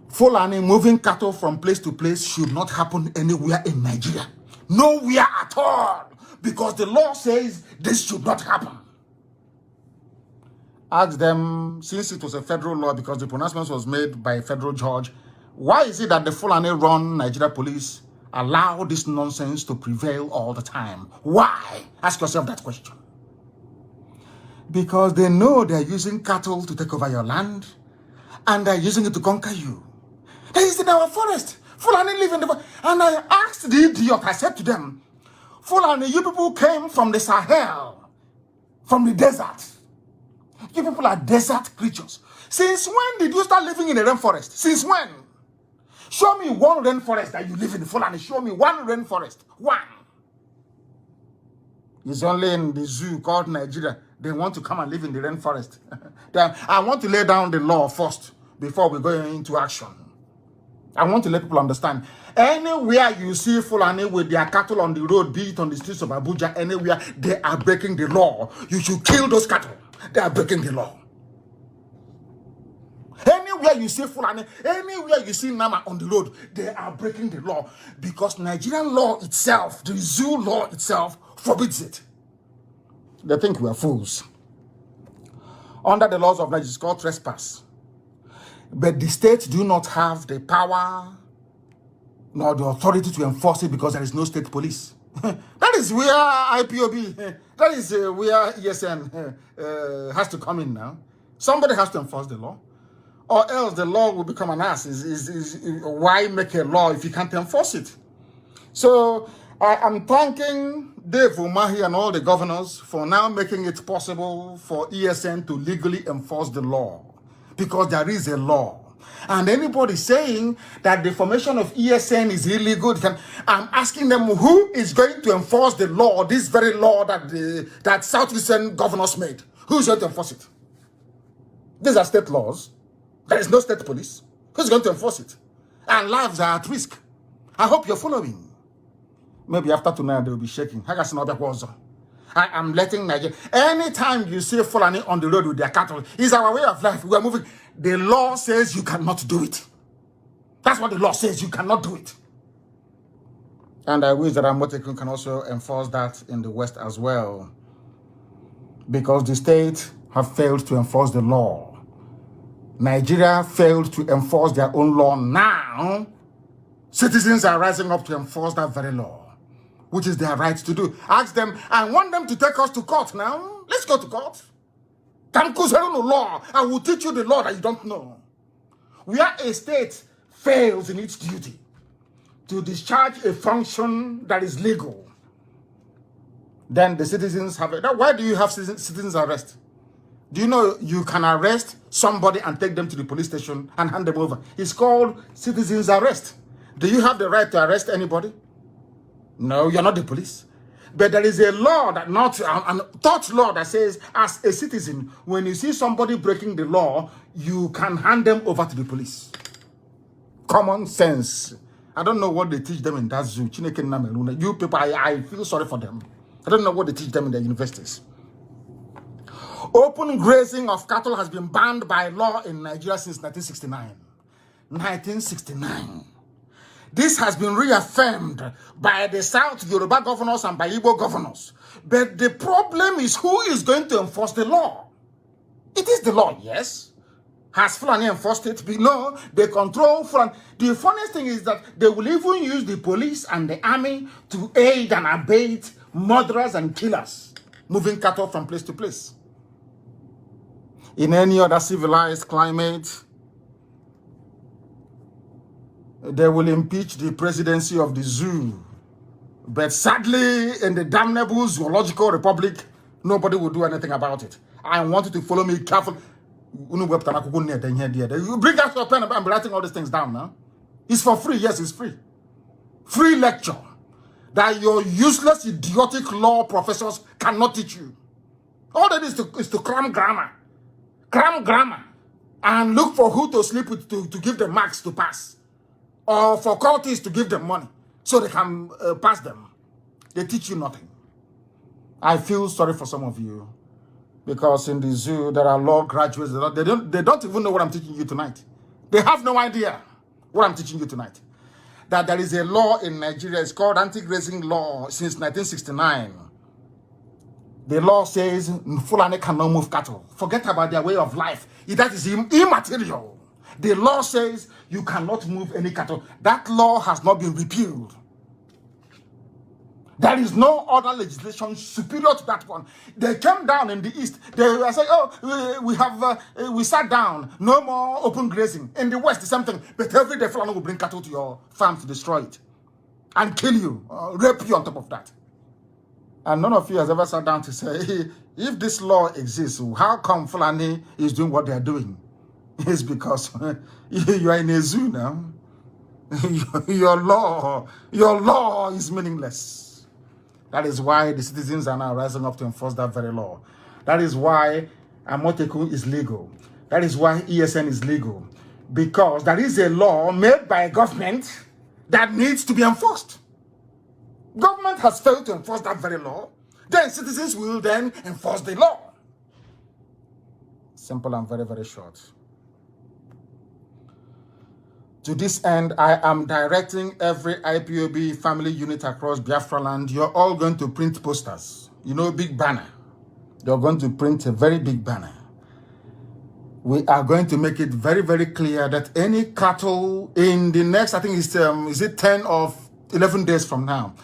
Fulani moving cattle from place to place should not happen anywhere in Nigeria. Nowhere at all. Because the law says this should not happen. Ask them, since it was a federal law, because the pronouncement was made by a federal judge, why is it that the Fulani-run Nigeria police allow this nonsense to prevail all the time? Why? Ask yourself that question. Because they know they're using cattle to take over your land, and they're using it to conquer you. That is in our forest. Fulani live in the forest. And I asked the idiot, I said to them, Fulani, you people came from the Sahel, from the desert. You people are desert creatures. Since when did you start living in a rainforest? Since when? Show me one rainforest that you live in, Fulani. Show me one rainforest. One. It's only in the zoo called Nigeria. They want to come and live in the rainforest. I want to lay down the law first before we go into action. I want to let people understand. Anywhere you see Fulani with their cattle on the road, be it on the streets of Abuja, anywhere, they are breaking the law. You should kill those cattle. They are breaking the law. Anywhere you see Fulani, anywhere you see Nama on the road, they are breaking the law. Because Nigerian law itself, the zoo law itself, forbids it. They think we are fools. Under the laws of Nigeria, it's called trespass. But the states do not have the power nor the authority to enforce it because there is no state police. That is where IPOB, that is where ESN has to come in now. Somebody has to enforce the law. Or else the law will become an ass. Why make a law if you can't enforce it? So I am thanking Dave Umahi and all the governors for now making it possible for ESN to legally enforce the law. Because there is a law. And anybody saying that the formation of ESN is illegal, I'm asking them who is going to enforce the law, this very law that Southeastern governors made. Who's going to enforce it? These are state laws. There is no state police. Who's going to enforce it? And lives are at risk. I hope you're following. Maybe after tonight they will be shaking. I am letting Nigeria. Anytime you see Fulani on the road with their cattle, it's our way of life. We are moving. The law says you cannot do it. That's what the law says. You cannot do it. And I wish that Amotekun can also enforce that in the West as well. Because the state have failed to enforce the law. Nigeria failed to enforce their own law. Now, citizens are rising up to enforce that very law, which is their right to do. Ask them, I want them to take us to court now. Let's go to court. Law. I will teach you the law that you don't know. Where a state fails in its duty to discharge a function that is legal, then the citizens have it. Why do you have citizens arrest? Do you know you can arrest somebody and take them to the police station and hand them over? It's called citizens arrest. Do you have the right to arrest anybody? No, you're not the police. But there is a law that not an taught law that says, as a citizen, when you see somebody breaking the law, you can hand them over to the police. Common sense. I don't know what they teach them in that zoo. You people, I feel sorry for them. I don't know what they teach them in their universities. Open grazing of cattle has been banned by law in Nigeria since 1969. 1969. This has been reaffirmed by the South Yoruba governors and by Igbo governors. But the problem is, who is going to enforce the law? It is the law, yes. Has Fulani enforced it? No, they control Fulani. The funniest thing is that they will even use the police and the army to aid and abet murderers and killers, moving cattle from place to place. In any other civilized climate, they will impeach the presidency of the zoo. But sadly, in the damnable zoological republic, nobody will do anything about it. I want you to follow me carefully. You bring out your pen and I'm writing all these things down now. It's for free. Yes, it's free. Free lecture that your useless, idiotic law professors cannot teach you. All that is to cram grammar. Cram grammar. And look for who to sleep with to give them marks to pass. Or for courts to give them money so they can pass them. They teach you nothing. I feel sorry for some of you. Because in the zoo, there are law graduates. They don't even know what I'm teaching you tonight. They have no idea what I'm teaching you tonight. That there is a law in Nigeria. It's called anti-grazing law since 1969. The law says Fulani cannot move cattle. Forget about their way of life. That is immaterial. The law says you cannot move any cattle. That law has not been repealed. There is no other legislation superior to that one. They came down in the East. They were saying, oh, we sat down. No more open grazing. In the West, the same thing. But every day, Fulani will bring cattle to your farm to destroy it. And kill you. Rape you on top of that. And none of you has ever sat down to say, hey, if this law exists, how come Fulani is doing what they are doing? It's because you are in a zoo now. Your law is meaningless. That is why the citizens are now rising up to enforce that very law. That is why Amoteku is legal. That is why ESN is legal. Because there is a law made by a government that needs to be enforced. Government has failed to enforce that very law. Then citizens will then enforce the law. Simple and very, very short. To this end, I am directing every IPOB family unit across Biafra land. You're all going to print posters. You know, big banner. You're going to print a very big banner. We are going to make it very, very clear that any cattle in the next, I think is it 10 or 11 days from now,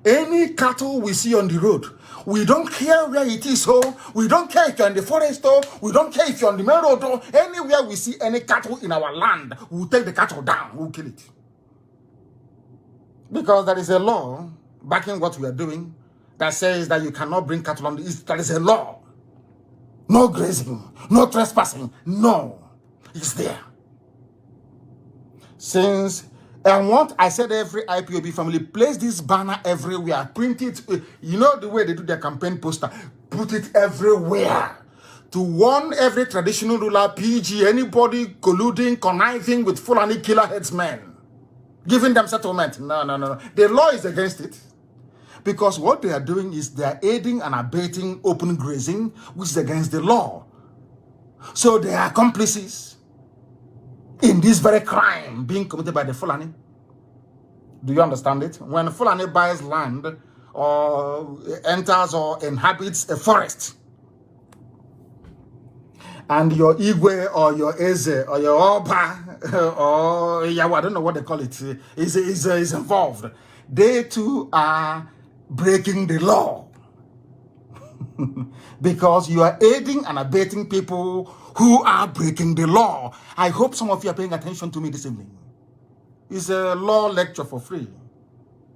any cattle we see on the road, we don't care where it is, we don't care if you're in the forest, we don't care if you're on the main road, anywhere we see any cattle in our land, we'll take the cattle down, we'll kill it. Because there is a law backing what we are doing that says that you cannot bring cattle on the east. There is a law. No grazing, no trespassing, no. It's there. Since and what I said, every IPOB family, place this banner everywhere, print it. You know the way they do their campaign poster, put it everywhere to warn every traditional ruler, PG, anybody colluding, conniving with Fulani killer headsmen, giving them settlement. No, no, no. The law is against it. Because what they are doing is they are aiding and abetting open grazing, which is against the law. So they are accomplices in this very crime being committed by the Fulani. Do you understand it? When Fulani buys land or enters or inhabits a forest, and your Igwe or your Eze or your Oba or I don't know what they call it, is involved, they too are breaking the law. Because you are aiding and abetting people who are breaking the law. I hope some of you are paying attention to me this evening. It's a law lecture for free.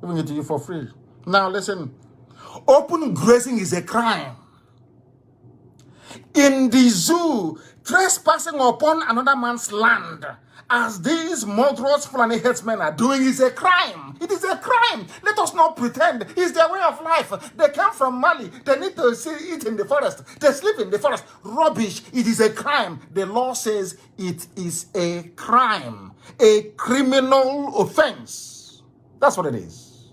Giving it to you for free. Now listen, open grazing is a crime. In the zoo, trespassing upon another man's land, as these murderous Fulani headsmen are doing, is a crime. It is a crime. Let us not pretend. It's their way of life. They come from Mali. They need to eat in the forest. They sleep in the forest. Rubbish. It is a crime. The law says it is a crime. A criminal offense. That's what it is.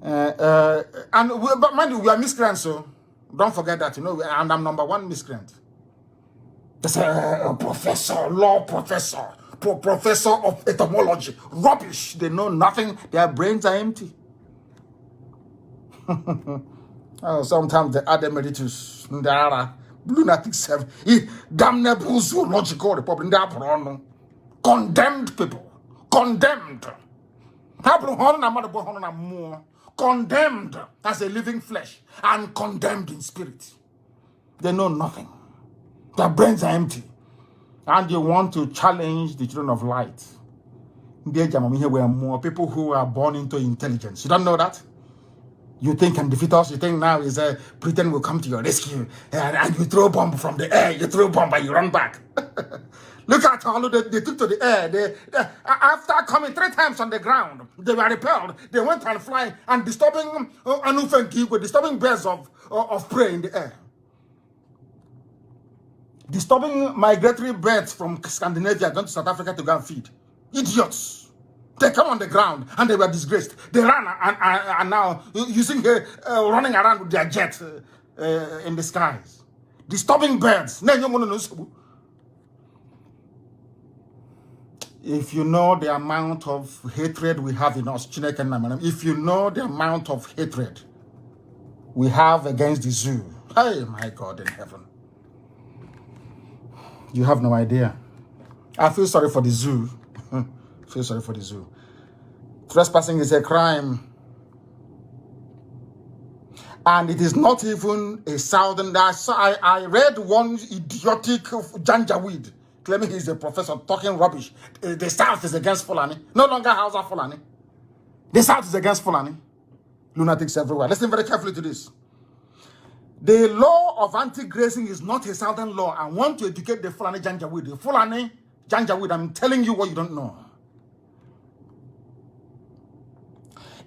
But mind you, we are miscreants, so don't forget that, and I'm number one miscreant. There's a professor, law professor, professor of etymology. Rubbish. They know nothing. Their brains are empty. Sometimes they add emeritus. Lunatic seven. Damnable zoological republic. Condemned people. Condemned. Condemned as a living flesh and condemned in spirit. They know nothing. Their brains are empty. And you want to challenge the children of light. There were more people who are born into intelligence. You don't know that? You think can defeat us? You think now is Britain will come to your rescue and you throw bomb from the air. You throw bomb and you run back. Look at how they took to the air. After coming 3 times on the ground, they were repelled. They went and flying and disturbing disturbing birds of prey in the air. Disturbing migratory birds from Scandinavia going to South Africa to go and feed. Idiots. They come on the ground and they were disgraced. They ran and now running around with their jets in the skies. Disturbing birds. If you know the amount of hatred we have in us, if you know the amount of hatred we have against the zoo, hey, my God in heaven, you have no idea. I feel sorry for the zoo. Feel sorry for the zoo. Trespassing is a crime. And it is not even a southern. I read one idiotic Janjaweed claiming he's a professor talking rubbish. The South is against Fulani. No longer Hausa Fulani. The South is against Fulani. Lunatics everywhere. Listen very carefully to this. The law of anti-grazing is not a southern law. I want to educate the Fulani Janjaweed. The Fulani Janjaweed, I'm telling you what you don't know.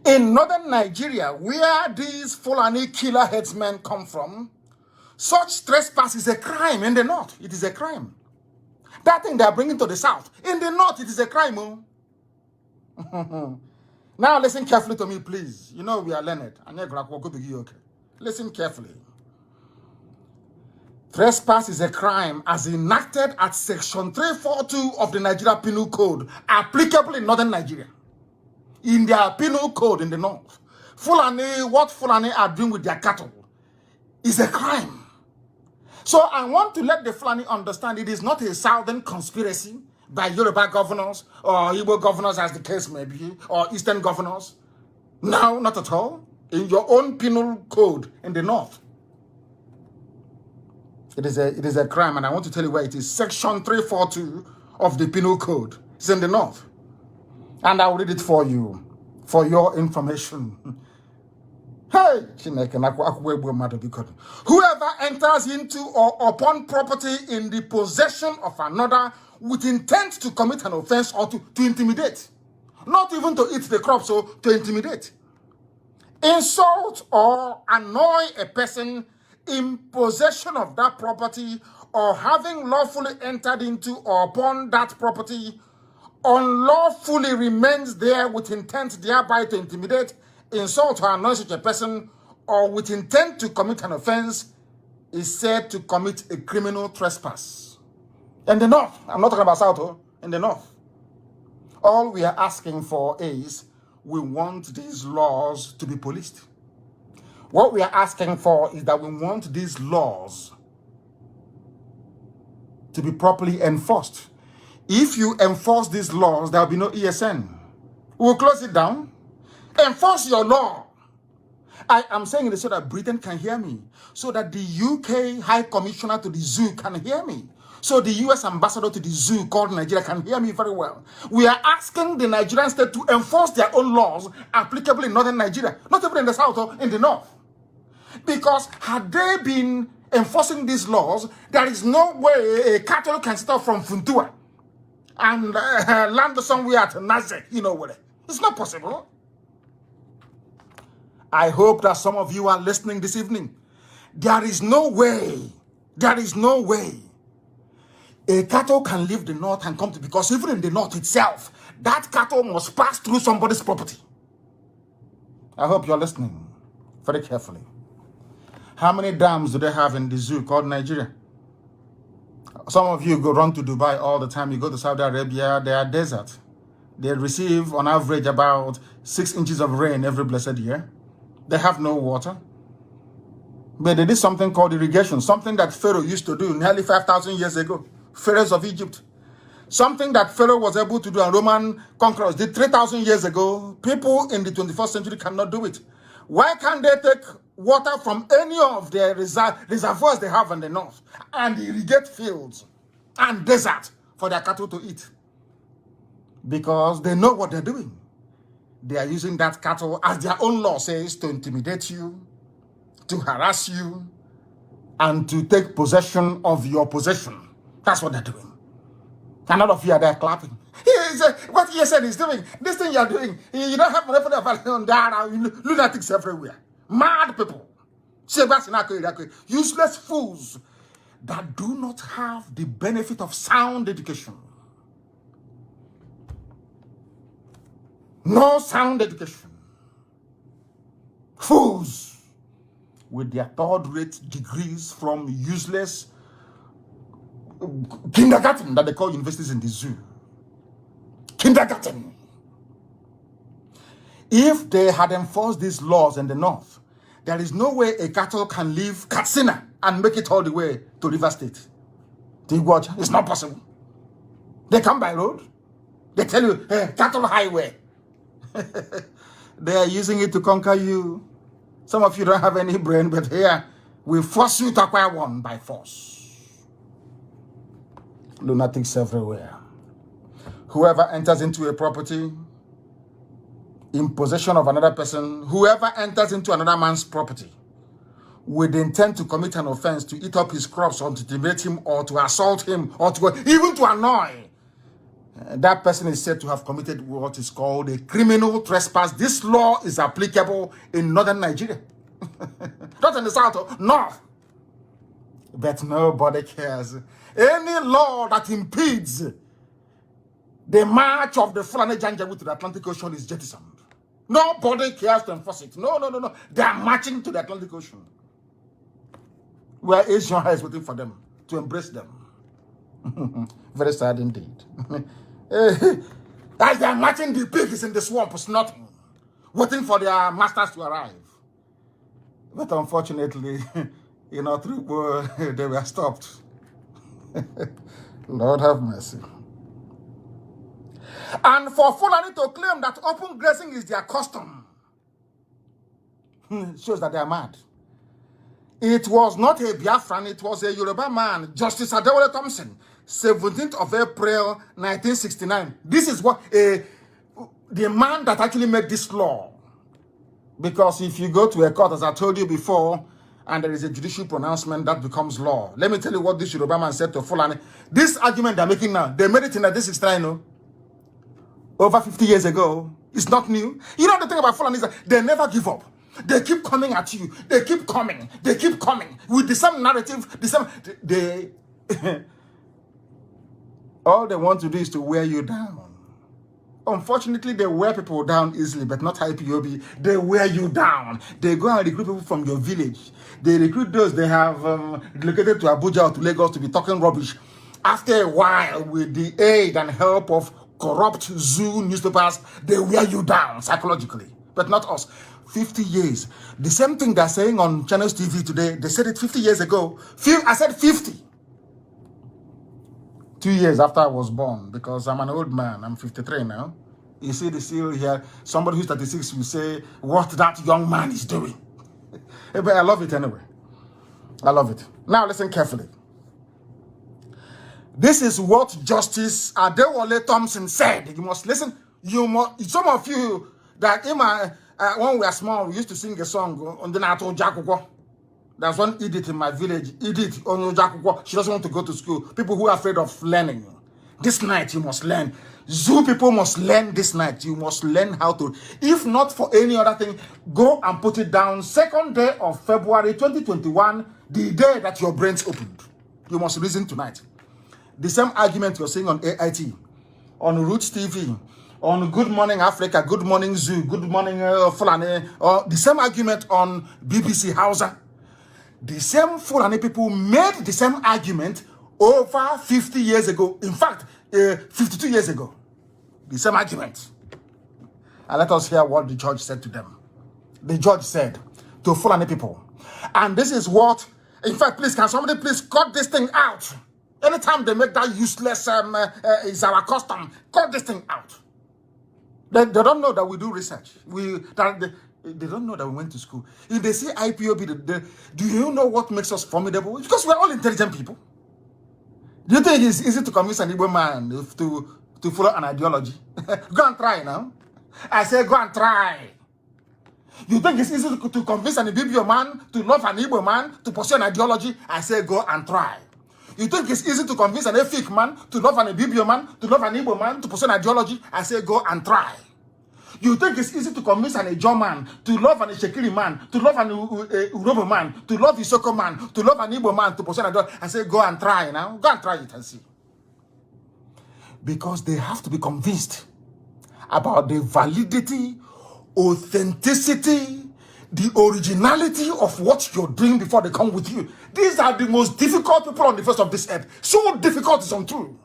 In northern Nigeria, where these Fulani killer headsmen come from, such trespass is a crime in the north. It is a crime. That thing they are bringing to the south, in the north, it is a crime. Now listen carefully to me, please. You know we are learned. Listen carefully. Trespass is a crime as enacted at Section 342 of the Nigeria Penal Code, applicable in northern Nigeria. In their penal code in the north, what Fulani are doing with their cattle is a crime. So I want to let the Fulani understand it is not a southern conspiracy by Yoruba governors or Igbo governors, as the case may be, or Eastern governors. No, not at all. In your own penal code in the north, it is a crime, and I want to tell you where it is. Section 342 of the penal code. It's in the north. And I'll read it for you, for your information. Hey, whoever enters into or upon property in the possession of another with intent to commit an offense or to intimidate, not even to eat the crop, so to intimidate, insult or annoy a person in possession of that property or having lawfully entered into or upon that property unlawfully remains there with intent thereby to intimidate, insult, or annoy such a person, or with intent to commit an offense, is said to commit a criminal trespass. In the north, I'm not talking about south, in the north, all we are asking for is we want these laws to be policed. What we are asking for is that we want these laws to be properly enforced. If you enforce these laws, there will be no ESN. We'll close it down. Enforce your law. I am saying this so that Britain can hear me, so that the UK High Commissioner to the Zoo can hear me, so the US Ambassador to the Zoo called Nigeria can hear me very well. We are asking the Nigerian state to enforce their own laws applicable in northern Nigeria, not even in the south or in the north. Because had they been enforcing these laws, there is no way a cattle can start from Funtua and land somewhere at Nazi, you know what? It's not possible. I hope that some of you are listening this evening. There is no way a cattle can leave the north and come to, because even in the north itself, that cattle must pass through somebody's property. I hope you're listening very carefully. How many dams do they have in the zoo called Nigeria? Some of you go run to Dubai all the time. You go to Saudi Arabia, they are desert. They receive on average about 6 inches of rain every blessed year. They have no water. But they did something called irrigation, something that Pharaoh used to do nearly 5,000 years ago. Pharaohs of Egypt. Something that Pharaoh was able to do and Roman conquerors did 3,000 years ago. People in the 21st century cannot do it. Why can't they take water from any of the reservoirs they have in the north and irrigate fields and desert for their cattle to eat? Because they know what they're doing. They are using that cattle, as their own law says, to intimidate you, to harass you, and to take possession of your possession. That's what they're doing. And all of you are there clapping. What he said he's doing, this thing you're doing, you don't have money for the on there, lunatics everywhere. Mad people. Useless fools that do not have the benefit of sound education. No sound education. Fools with their third-rate degrees from useless kindergarten that they call universities in the zoo. Kindergarten. If they had enforced these laws in the north, there is no way a cattle can leave Katsina and make it all the way to River State. Do you watch? It's not possible. They come by road. They tell you, hey, cattle highway. They are using it to conquer you. Some of you don't have any brain, but here we force you to acquire one by force. Lunatics everywhere. Whoever enters into a property in possession of another person, whoever enters into another man's property with the intent to commit an offense, to eat up his crops, or to intimidate him, or to assault him, or to even to annoy, that person is said to have committed what is called a criminal trespass. This law is applicable in northern Nigeria. Not in the south, north. But nobody cares. Any law that impedes the march of the Fulani Janjaweed to the Atlantic Ocean is jettisoned. Nobody cares to enforce it. No. They are marching to the Atlantic Ocean, where Asian is waiting for them to embrace them. Very sad indeed. As they are marching, the pigs in the swamp is nothing, waiting for their masters to arrive. But unfortunately, they were stopped. Lord have mercy. And for Fulani to claim that open grazing is their custom shows that they are mad. It was not a Biafran, it was a Yoruba man, Justice Adewale Thompson, 17th of April, 1969. This is what the man that actually made this law. Because if you go to a court, as I told you before, and there is a judicial pronouncement, that becomes law. Let me tell you what this Yoruba man said to Fulani. This argument they're making now, they made it in 1969, no? Over 50 years ago. It's not new. You know the thing about Fulani is that they never give up. They keep coming at you. They keep coming. They keep coming with the same narrative. The same. They all they want to do is to wear you down. Unfortunately, they wear people down easily, but not IPOB. They wear you down. They go and recruit people from your village. They recruit those they have relocated to Abuja or to Lagos to be talking rubbish. After a while, with the aid and help of corrupt zoo newspapers, they wear you down psychologically, but not us. 50 years. The same thing they're saying on Channels TV today, they said it 50 years ago. I said 50. 2 years after I was born, because I'm an old man. I'm 53 now. You see the seal here. Somebody who's 36 will say what that young man is doing. But I love it anyway. I love it. Now listen carefully. This is what Justice Adewale Thompson said. You must listen. Some of you that when we were small, we used to sing a song on the Nato Jakuko. There's one Edith in my village. Edith on Jakuko. She doesn't want to go to school. People who are afraid of learning. This night you must learn. Zoo people must learn this night. You must learn how to. If not for any other thing, go and put it down. 2nd day of February 2021, the day that your brains opened. You must reason tonight. The same argument you're seeing on AIT, on Roots TV, on Good Morning Africa, Good Morning Zoo, Good Morning Fulani, or the same argument on BBC Hausa. The same Fulani people made the same argument over 50 years ago. In fact, 52 years ago. The same argument. And let us hear what the judge said to them. The judge said to Fulani people, and this is what, in fact, please, can somebody please cut this thing out? Anytime they make that useless, is our custom, cut this thing out. They don't know that we do research. They don't know that we went to school. If they see IPOB, do you know what makes us formidable? Because we're all intelligent people. Do you think it's easy to convince an Igbo man to follow an ideology? Go and try now. I say go and try. You think it's easy to convince an Ibibio man to love an Igbo man to pursue an ideology? I say go and try. You think it's easy to convince an Efik man to love an Ibibio man to love an Igbo man to pursue an ideology? I say go and try. You think it's easy to convince an Ejo man to love an Ishekiri man, to love an Urobo man, to love Isoko man, to love an Igbo man, to pursue an ideology? I say go and try now. Go and try it and see. Because they have to be convinced about the validity, authenticity, the originality of what you're doing before they come with you. These are the most difficult people on the face of this earth. So difficult is untrue.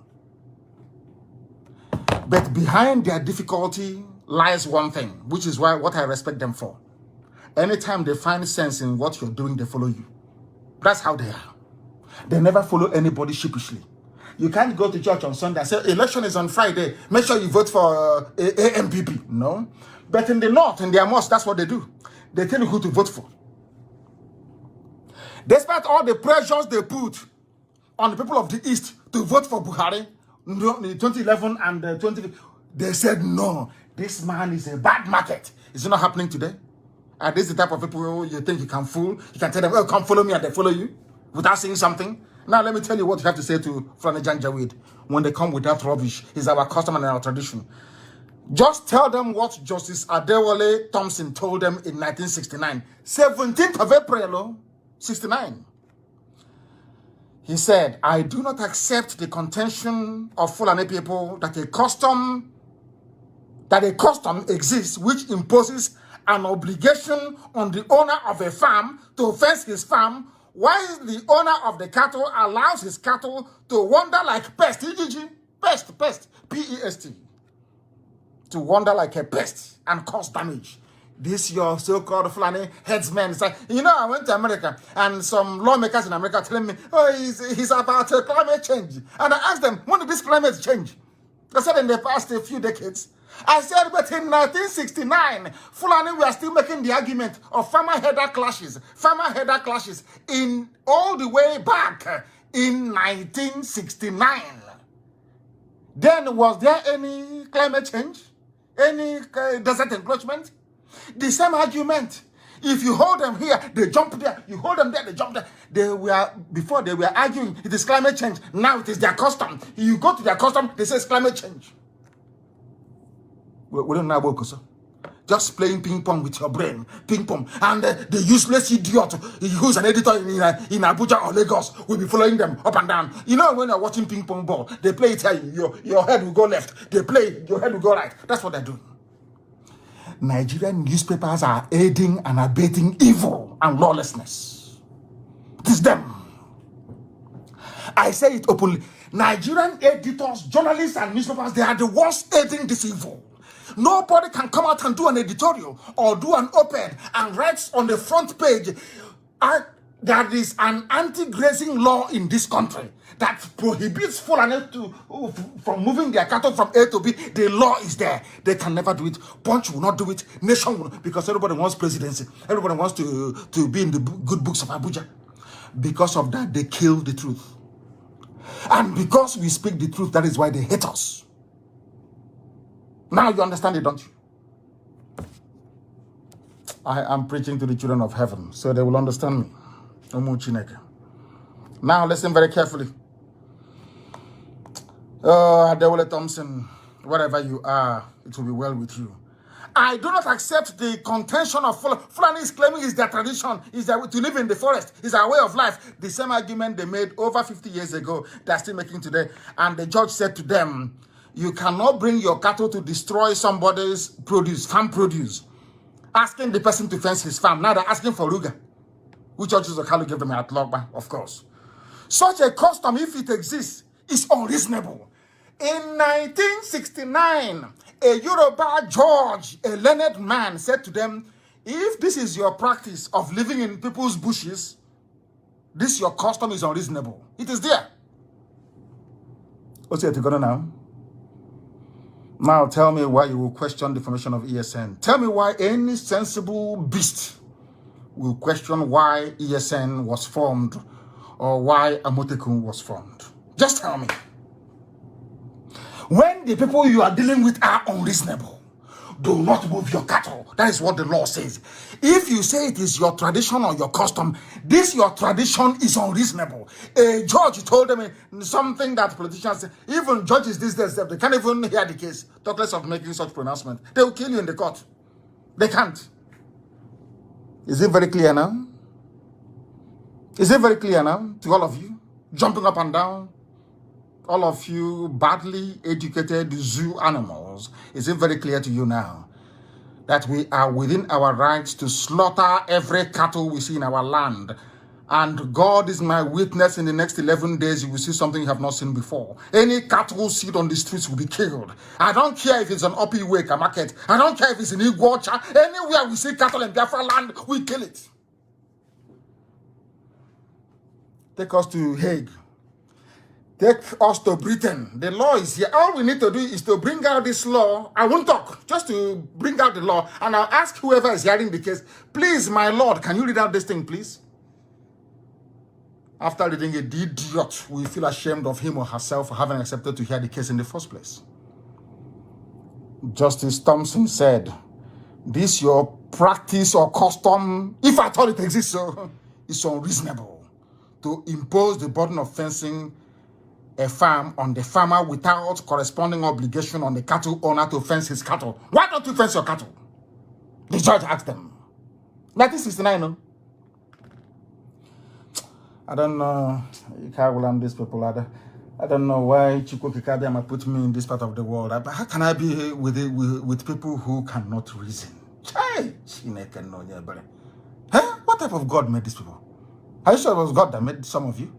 But behind their difficulty lies one thing, which is what I respect them for. Anytime they find sense in what you're doing, they follow you. That's how they are. They never follow anybody sheepishly. You can't go to church on Sunday and say, election is on Friday, make sure you vote for AMPP. No. But in the north, in their mosque, that's what they do. They tell you who to vote for. Despite all the pressures they put on the people of the East to vote for Buhari in 2011 and 2015, they said, no, this man is a bad market. Is it not happening today? And this is the type of people you think you can fool. You can tell them, oh, come follow me, and they follow you without saying something. Now, let me tell you what you have to say to Fulani Janjaweed when they come with that rubbish. It's our custom and our tradition. Just tell them what Justice Adewale Thompson told them in 1969. 17th of April, 69. He said, I do not accept the contention of Fulani people that a custom exists which imposes an obligation on the owner of a farm to fence his farm, while the owner of the cattle allows his cattle to wander like pests, pest, P-E-S-T, to wander like a pest and cause damage. This your so-called Fulani headsman is like, I went to America and some lawmakers in America telling me, oh, he's about climate change. And I asked them, when did this climate change? They said in the past a few decades. I said, but in 1969, Fulani were still making the argument of farmer-header clashes in all the way back in 1969. Then was there any climate change? Any desert encroachment? The same argument. If you hold them here, they jump there. You hold them there, they jump there. Before they were arguing, it is climate change. Now it is their custom. You go to their custom, they say it's climate change. We don't know about Just playing ping pong with your brain, ping pong, and the useless idiot who's an editor in Abuja or Lagos will be following them up and down. You know, when you're watching ping pong ball, they play it here, your head will go left. They play, your head will go right. That's what they're doing. Nigerian newspapers are aiding and abetting evil and lawlessness. It is them. I say it openly. Nigerian editors, journalists, and newspapers, they are the ones aiding this evil. Nobody can come out and do an editorial or do an op-ed and write on the front page there is an anti-grazing law in this country that prohibits Fulani from moving their cattle from A to B. The law is there. They can never do it. Punch will not do it. Nation will not, because everybody wants presidency. Everybody wants to be in the good books of Abuja. Because of that, they kill the truth. And because we speak the truth, that is why they hate us. Now you understand it, don't you? I am preaching to the children of heaven, so they will understand me. Now listen very carefully. Adewale Thompson, wherever you are, it will be well with you. I do not accept the contention of Fulani is claiming is their tradition, is that to live in the forest, is our way of life. The same argument they made over 50 years ago, they're still making today. And the judge said to them, you cannot bring your cattle to destroy somebody's produce, farm produce, asking the person to fence his farm. Now they're asking for Ruga, which judges of Kanu gave them at Logba, of course. Such a custom, if it exists, is unreasonable. In 1969, a Yoruba judge, a learned man, said to them, if this is your practice of living in people's bushes, this your custom is unreasonable. It is there. What's it going on now? Now tell me why you will question the formation of ESN. Tell me why any sensible beast will question why ESN was formed or why Amotekun was formed. Just tell me. When the people you are dealing with are unreasonable, do not move your cattle. That is what the law says. If you say it is your tradition or your custom, this your tradition is unreasonable. A judge told them something that politicians say, even judges these days, they can't even hear the case, talk less of making such pronouncement. They will kill you in the court. They can't. Is it very clear now? Is it very clear now to all of you? Jumping up and down? All of you badly educated zoo animals, is it very clear to you now that we are within our rights to slaughter every cattle we see in our land? And God is my witness, in the next 11 days, you will see something you have not seen before. Any cattle seen on the streets will be killed. I don't care if it's an Opi Wake, a market. I don't care if it's in Iguacha. Anywhere we see cattle in Biafra land, we kill it. Take us to Hague. Take us to Britain. The law is here. All we need to do is to bring out this law. I won't talk, just to bring out the law. And I'll ask whoever is hearing the case, please, my Lord, can you read out this thing, please? After reading it, the idiot will feel ashamed of him or herself for having accepted to hear the case in the first place. Justice Thompson said, this your practice or custom, if I thought it exists, so it's unreasonable to impose the burden of fencing a farm on the farmer without corresponding obligation on the cattle owner to fence his cattle. Why don't you fence your cattle? The judge asked them. 1969, no? I don't know. You can't blame these people. I don't know why Chukwu Kikabiyama put me in this part of the world. How can I be with people who cannot reason? Hey, huh? What type of God made these people? Are you sure it was God that made some of you?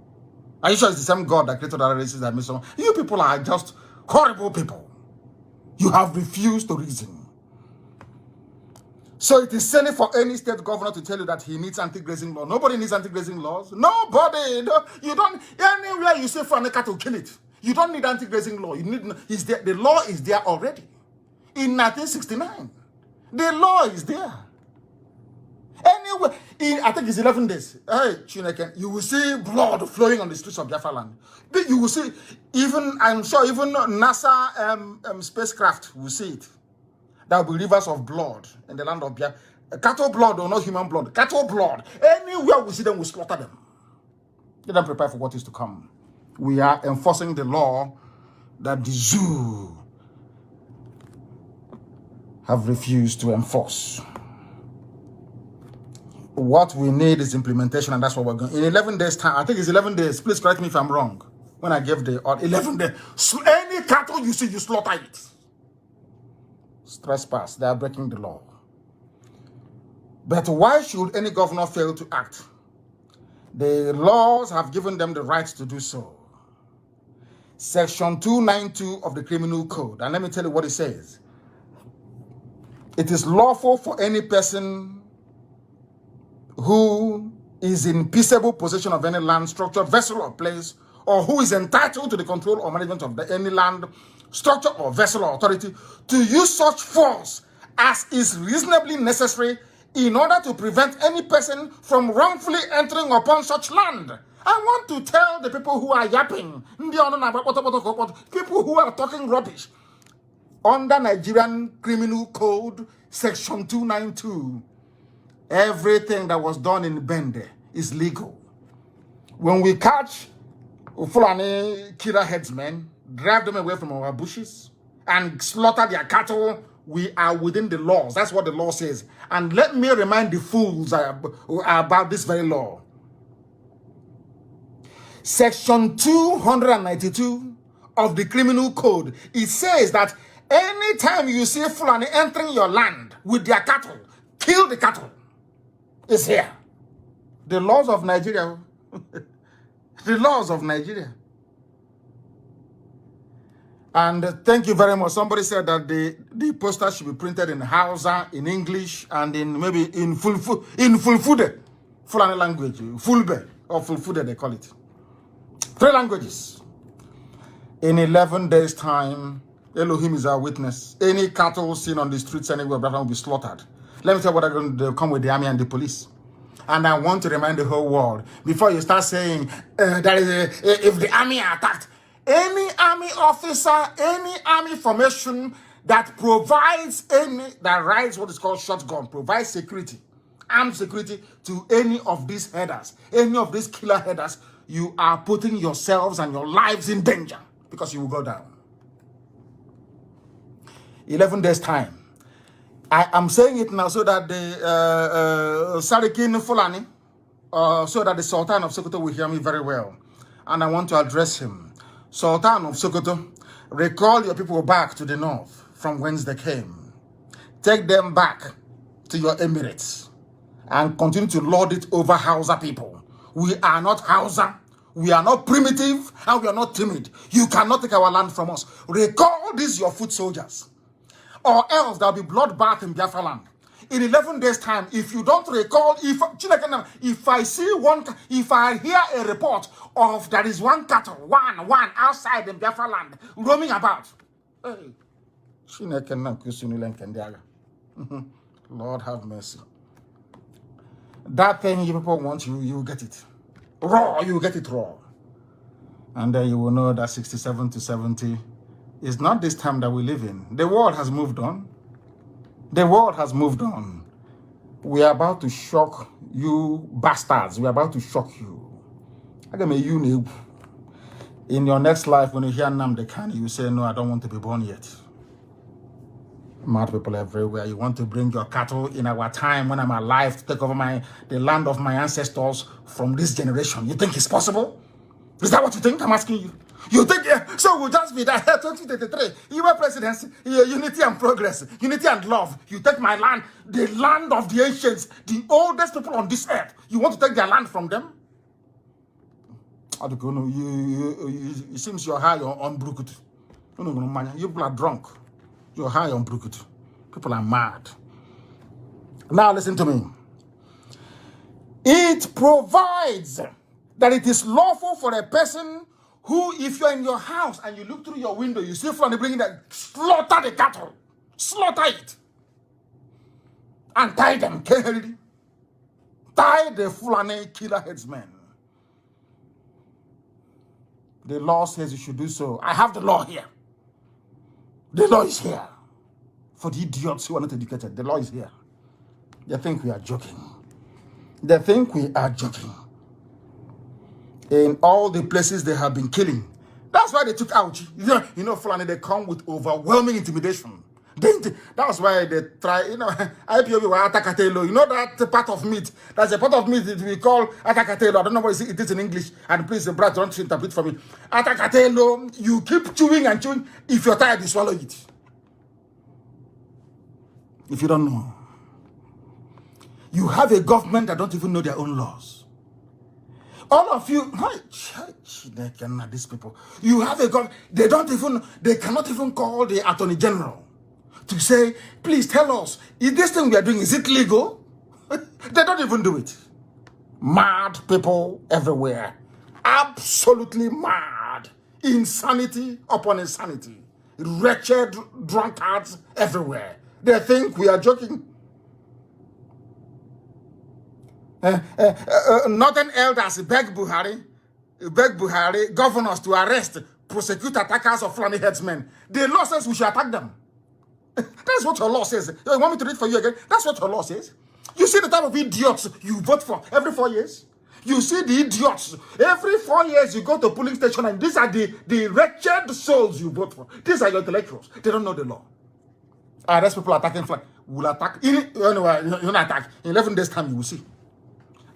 Are you sure it's the same God that created other races that made some? You people are just horrible people. You have refused to reason. So it is silly for any state governor to tell you that he needs anti-grazing law. Nobody needs anti-grazing laws. Nobody. No, you don't. Anywhere you say for an to kill it, you don't need anti-grazing law. You need. Is there, the law is there already. In 1969, the law is there. Anyway, I think it's 11 days. Hey, Chineke, you will see blood flowing on the streets of Biafra land. You will see, even, I'm sure, even NASA spacecraft will see it. There will be rivers of blood in the land of Biafra. Cattle blood or not human blood. Cattle blood. Anywhere we see them, we slaughter them. Let them prepare for what is to come. We are enforcing the law that the zoo have refused to enforce. What we need is implementation, and that's what we're going. In 11 days' time, I think it's 11 days. Please correct me if I'm wrong. When I gave the 11 days, any cattle you see, you slaughter it. It's trespass. They are breaking the law. But why should any governor fail to act? The laws have given them the right to do so. Section 292 of the Criminal Code, and let me tell you what it says. It is lawful for any person who is in peaceable possession of any land, structure, vessel, or place, or who is entitled to the control or management of any land, structure, or vessel or authority to use such force as is reasonably necessary in order to prevent any person from wrongfully entering upon such land. I want to tell the people who are yapping, people who are talking rubbish, under Nigerian Criminal Code, Section 292, everything that was done in Bende is legal. When we catch Fulani killer headsmen, drive them away from our bushes, and slaughter their cattle, we are within the laws. That's what the law says. And let me remind the fools about this very law. Section 292 of the Criminal Code, it says that anytime you see Fulani entering your land with their cattle, kill the cattle. It's here. The laws of Nigeria. The laws of Nigeria. And thank you very much. Somebody said that the poster should be printed in Hausa, in English, and in maybe in Fulfude, Fulani language, Fulbe, or Fulfude they call it. 3 languages. In 11 days' time, Elohim is our witness. Any cattle seen on the streets anywhere, brother, will be slaughtered. Let me tell you what are going to come with the army and the police. And I want to remind the whole world, before you start saying, if the army are attacked, any army officer, any army formation that provides that rides what is called shotgun, provides security, armed security to any of these headers, any of these killer headers, you are putting yourselves and your lives in danger because you will go down. 11 days time. I am saying it now so that the Sarikin Fulani, so that the Sultan of Sokoto will hear me very well. And I want to address him. Sultan of Sokoto, recall your people back to the north from whence they came. Take them back to your emirates and continue to lord it over Hausa people. We are not Hausa. We are not primitive and we are not timid. You cannot take our land from us. Recall these your foot soldiers. Or else there will be bloodbath in Biafra land. In 11 days' time, if you don't recall, if I hear a report of there is one cattle, one outside in Biafra land, roaming about. Hey, Lord have mercy. That thing you people want, you get it. Raw, you get it raw. And then you will know that 67 to 70 is not this time that we live in. The world has moved on. The world has moved on. We are about to shock you bastards. We are about to shock you. In your next life, when you hear Nnamdi Kanu, you say, no, I don't want to be born yet. Mad people everywhere. You want to bring your cattle in our time when I'm alive to take over the land of my ancestors from this generation. You think it's possible? Is that what you think? I'm asking you. You think so? We'll just be there. 2033. You were presidency, unity and progress, unity and love. You take my land, the land of the ancients, the oldest people on this earth. You want to take their land from them? I don't know. It seems you're high on Brukut. You people are drunk. You're high on Brukut. People are mad. Now listen to me. It provides that it is lawful for a person who, if you're in your house and you look through your window, you see Fulani bringing that, slaughter the cattle. Slaughter it. And tie them. Tie the Fulani killer headsmen. The law says you should do so. I have the law here. The law is here. For the idiots who are not educated, the law is here. They think we are joking. They think we are joking. In all the places they have been killing. That's why they took out. You know, Fulani, they come with overwhelming intimidation. That's why they try, IPOB were atakatelo. You know that part of meat? That's a part of meat that we call atakatelo. I don't know what it is in English. And please, Brad, don't interpret for me. Atakatelo, you keep chewing and chewing. If you're tired, you swallow it. If you don't know. You have a government that don't even know their own laws. All of you, these people, you have a government, they cannot even call the Attorney General to say, please tell us, is this thing we are doing, is it legal? They don't even do it. Mad people everywhere. Absolutely mad. Insanity upon insanity. Wretched drunkards everywhere. They think we are joking. Northern elders beg Buhari, governors to arrest, prosecute attackers of Fulani headsmen. The law says we should attack them. That's what your law says. You want me to read for you again? That's what your law says. You see the type of idiots you vote for every 4 years? You see the idiots. Every 4 years you go to a polling station and these are the wretched souls you vote for. These are your intellectuals. They don't know the law. Arrest people attacking flag. We'll attack. Anyway, you're not attack. In 11 days time you will see.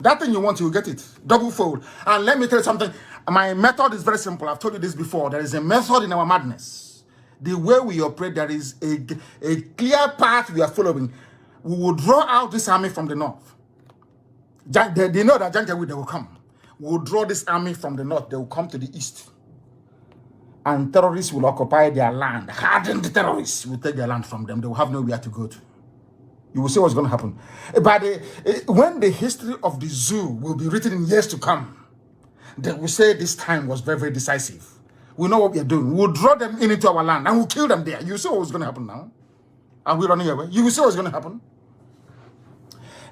That thing you want, you will get it. Double fold. And let me tell you something. My method is very simple. I've told you this before. There is a method in our madness. The way we operate, there is a clear path we are following. We will draw out this army from the north. They know that they will come. We will draw this army from the north. They will come to the east. And terrorists will occupy their land. Hardened terrorists will take their land from them. They will have nowhere to go to. You will see what's going to happen. But when the history of the zoo will be written in years to come, they will say this time was very, very decisive. We know what we are doing. We'll draw them into our land and we'll kill them there. You see what's going to happen now? Are we running away? You will see what's going to happen.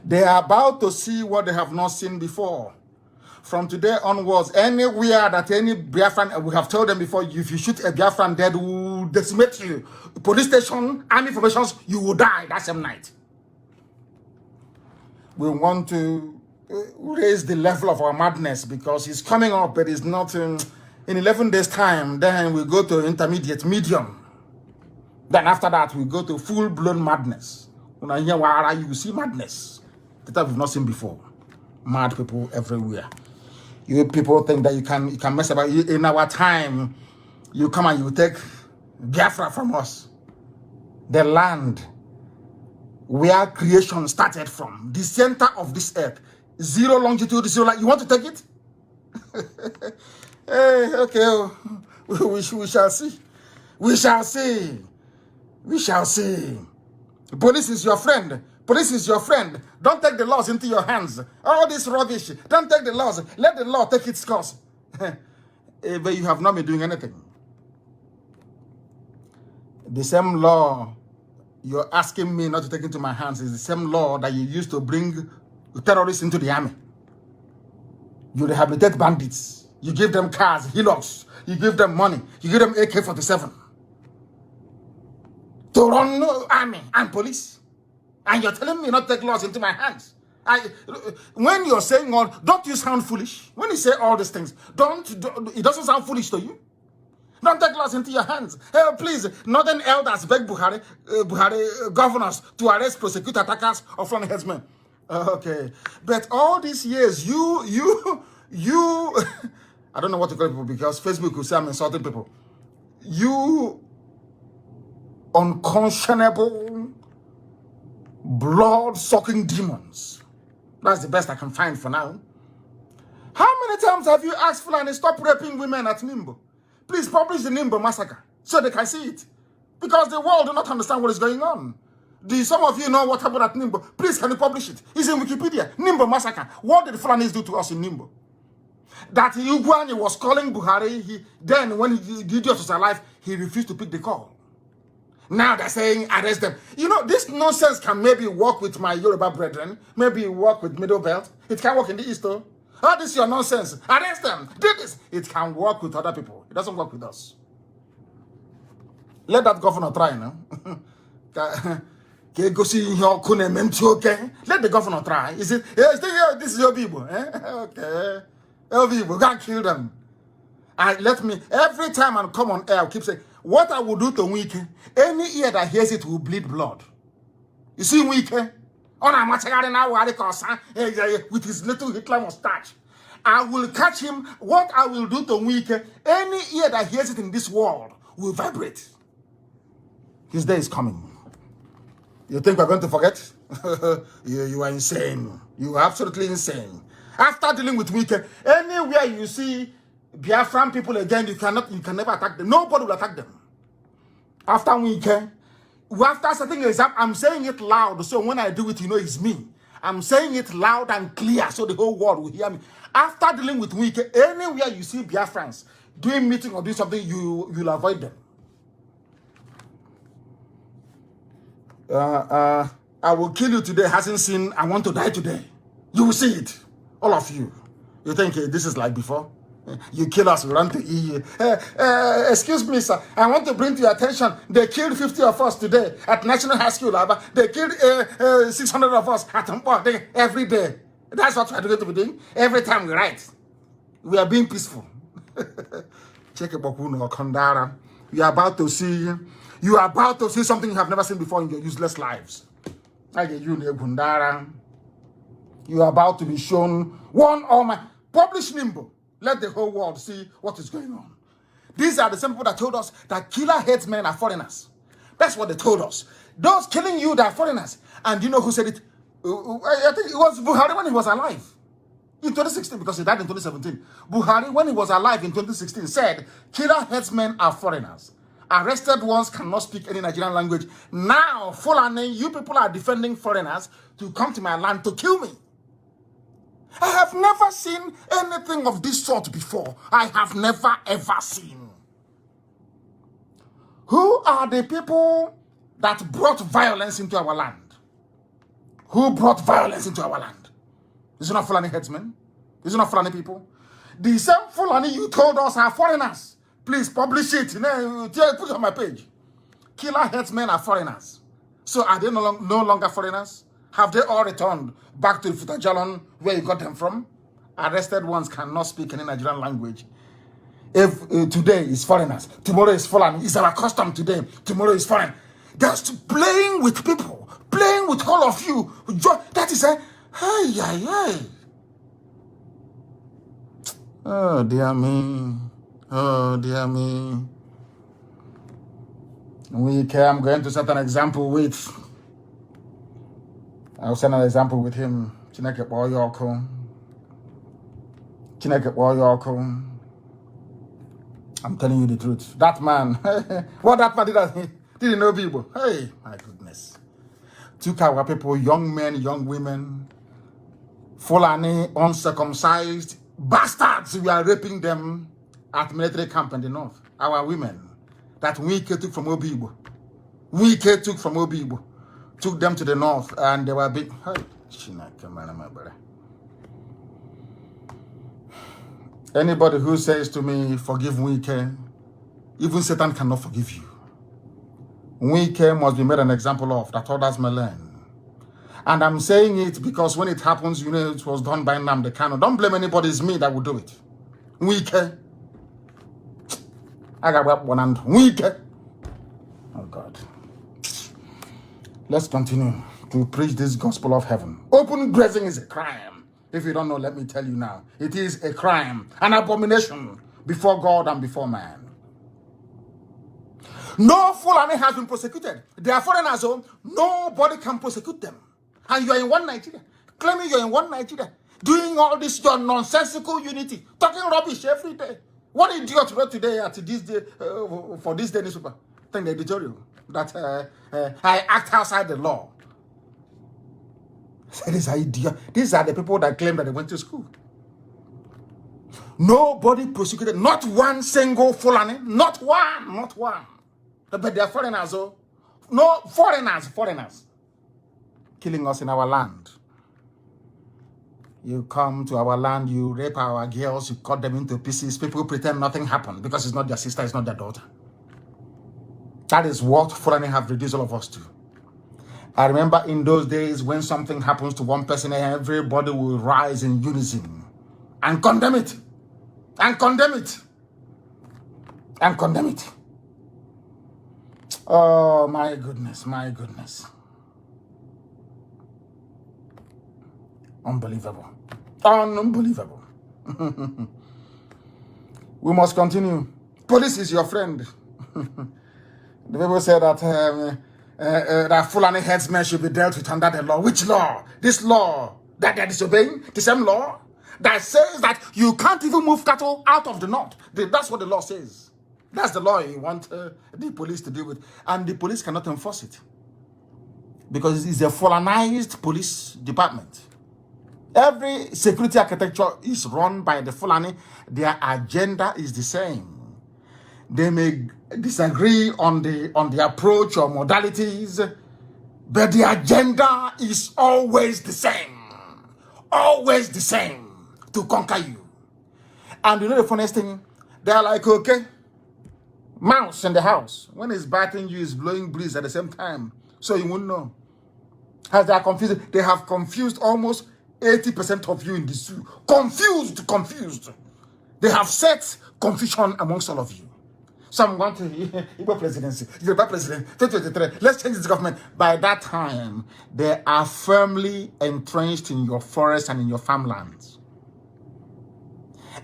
They are about to see what they have not seen before. From today onwards, anywhere that any Biafran, we have told them before, if you shoot a Biafran dead, will decimate you. Police station, army formations, you will die that same night. We want to raise the level of our madness because it's coming up, but it's not in 11 days' time. Then we go to intermediate, medium. Then after that, we go to full-blown madness. When I hear Wara, you will see madness that we've not seen before. Mad people everywhere. You people think that you can mess about. In our time, you come and you take Biafra from us. The land where creation started from, the center of this earth, zero longitude, zero light. You want to take it? Hey, okay, we shall see. We shall see. We shall see. Police is your friend. Police is your friend. Don't take the laws into your hands. All this rubbish. Don't take the laws. Let the law take its course. But you have not been doing anything. The same law you're asking me not to take into my hands is the same law that you used to bring terrorists into the army. You rehabilitate bandits. You give them cars, hillocks. You give them money. You give them AK-47. To run army and police. And you're telling me not to take laws into my hands. When you're saying all, don't you sound foolish? When you say all these things, it doesn't sound foolish to you? Don't take laws into your hands. Hey, please, northern elders beg Buhari governors to arrest, prosecute attackers of Fulani headsmen. Okay. But all these years, you, I don't know what to call people because Facebook will say I'm insulting people. You unconscionable, blood-sucking demons. That's the best I can find for now. How many times have you asked Fulani stop raping women at Nimbo? Please publish the Nimbo massacre so they can see it. Because the world do not understand what is going on. Do some of you know what happened at Nimbo? Please, can you publish it? It's in Wikipedia. Nimbo massacre. What did the Fulanis do to us in Nimbo? That Ugwani was calling Buhari. Then when the idiot was alive, he refused to pick the call. Now they're saying arrest them. You know, this nonsense can maybe work with my Yoruba brethren. Maybe work with Middle Belt. It can work in the East though. Oh, this is your nonsense. Arrest them. Do this. It can work with other people. It doesn't work with us. Let that governor try now. Let the governor try. Is it? This is your people. Okay. Your people. Go and kill them. And let me, every time I come on air, I'll keep saying, what I will do to Wike, any ear that hears it will bleed blood. You see Wike? With his little Hitler mustache. I will catch him. What I will do to Wike, any ear that hears it in this world will vibrate. His day is coming. You think we're going to forget? You are insane. You are absolutely insane. After dealing with Wike, anywhere you see Biafran people again, you can never attack them. Nobody will attack them. After Wike, after setting an example, I'm saying it loud, so when I do it, you know it's me. I'm saying it loud and clear, so the whole world will hear me. After dealing with Wike, anywhere you see Biafrans doing meeting or doing something, you'll avoid them. I will kill you today, hasn't seen, I want to die today. You will see it. All of you. You think this is like before? You kill us, we run to EU. Excuse me, sir. I want to bring to your attention, they killed 50 of us today at National High School. They killed 600 of us at Mpo every day. That's what we're going to be doing. Every time we write, we are being peaceful. Check it, Bokuno Kondara. You are about to see something you have never seen before in your useless lives. You are about to be shown one or my publish Nimbo. Let the whole world see what is going on. These are the same people that told us that killer headsmen are foreigners. That's what they told us. Those killing you, they are foreigners. And you know who said it? I think it was Buhari when he was alive. In 2016, because he died in 2017. Buhari, when he was alive in 2016, said, killer headsmen are foreigners. Arrested ones cannot speak any Nigerian language. Now, Fulani, you people are defending foreigners to come to my land to kill me. I have never seen anything of this sort before. I have never ever seen. Who are the people that brought violence into our land? Who brought violence into our land? Is it not Fulani headsmen? Is it not Fulani people? The same Fulani you told us are foreigners. Please publish it. Put it on my page. Killer headsmen are foreigners. So are they no longer foreigners? Have they all returned back to the Futajalon where you got them from? Arrested ones cannot speak any Nigerian language. If today is foreigners, tomorrow is foreign. It's our custom today. Tomorrow is foreign. Just playing with people, playing with all of you. That is a hey. Oh dear me. Oh dear me. I'm going to set an example with. I'll send an example with him. Chineke Boyoko. I'm telling you the truth. That man, what that man didn't know people. Hey, my goodness. Took our people, young men, young women, Fulani, uncircumcised bastards. We are raping them at military camp in the north. Our women that Wike took from Obibo. Took them to the north and they were big. Anybody who says to me, forgive Wike, even Satan cannot forgive you. Wike must be made an example of, that others may learn. And I'm saying it because when it happens, you know, it was done by Nnamdi Kanu. Don't blame anybody, it's me that will do it. Wike. I got one hand. Wike. Oh God. Let's continue to preach this gospel of heaven. Open grazing is a crime. If you don't know, let me tell you now. It is a crime, an abomination before God and before man. No Fulani has been prosecuted. They are foreigners, so nobody can prosecute them. And you are in one Nigeria, claiming you are in one Nigeria, doing all this your nonsensical unity, talking rubbish every day. What idiot wrote today at this day for this day newspaper? Think the editorial that I act outside the law. These are idiots. These are the people that claim that they went to school. Nobody prosecuted, not one single Fulani, not one. But they are foreigners, oh. No, foreigners. Killing us in our land. You come to our land, you rape our girls, you cut them into pieces. People pretend nothing happened because it's not their sister, it's not their daughter. That is what Fulani have reduced all of us to. I remember in those days when something happens to one person, everybody will rise in unison and condemn it. Oh, my goodness, my goodness. Unbelievable. Unbelievable. We must continue. Police is your friend. The people say that that Fulani headsmen should be dealt with under the law. Which law? This law that they're disobeying? The same law that says that you can't even move cattle out of the north. That's what the law says. That's the law you want the police to deal with. And the police cannot enforce it. Because it's a Fulanized police department. Every security architecture is run by the Fulani. Their agenda is the same. They may disagree on the approach or modalities, but the agenda is always the same. Always the same, to conquer you. And you know the funniest thing? They're like, okay, mouse in the house. When it's biting you, it's blowing breeze at the same time. So you won't know. As they are confused, they have confused almost 80% of you in the zoo. Confused. They have set confusion amongst all of you. Some want to Igbo presidency, Yoruba president, 2023. Let's change this government. By that time, they are firmly entrenched in your forests and in your farmlands.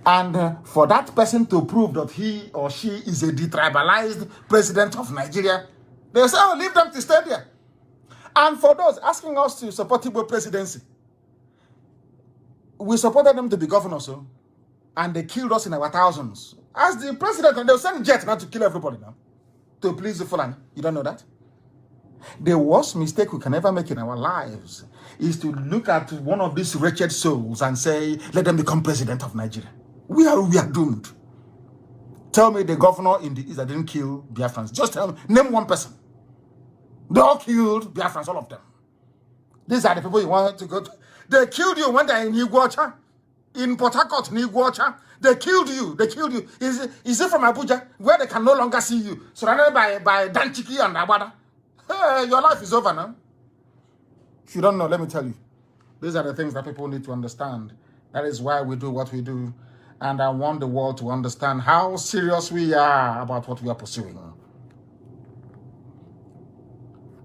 And for that person to prove that he or she is a detribalized president of Nigeria, they say, oh, leave them to stay there. And for those asking us to support Igbo presidency, we supported them to be governors, and they killed us in our thousands. As the president, and they'll send jets now to kill everybody now, to please the Fulani. You don't know that? The worst mistake we can ever make in our lives is to look at one of these wretched souls and say, let them become president of Nigeria. We are doomed. Tell me the governor in the East that didn't kill Biafrans. Just tell me, name one person. They all killed Biafrans, all of them. These are the people you want to go to. They killed you when they're in Iguacha, in Port Harcourt, in Iguacha. They killed you. Is it from Abuja, where they can no longer see you, surrounded by Danchiki and Abada? Hey, your life is over now. If you don't know, let me tell you. These are the things that people need to understand. That is why we do what we do. And I want the world to understand how serious we are about what we are pursuing.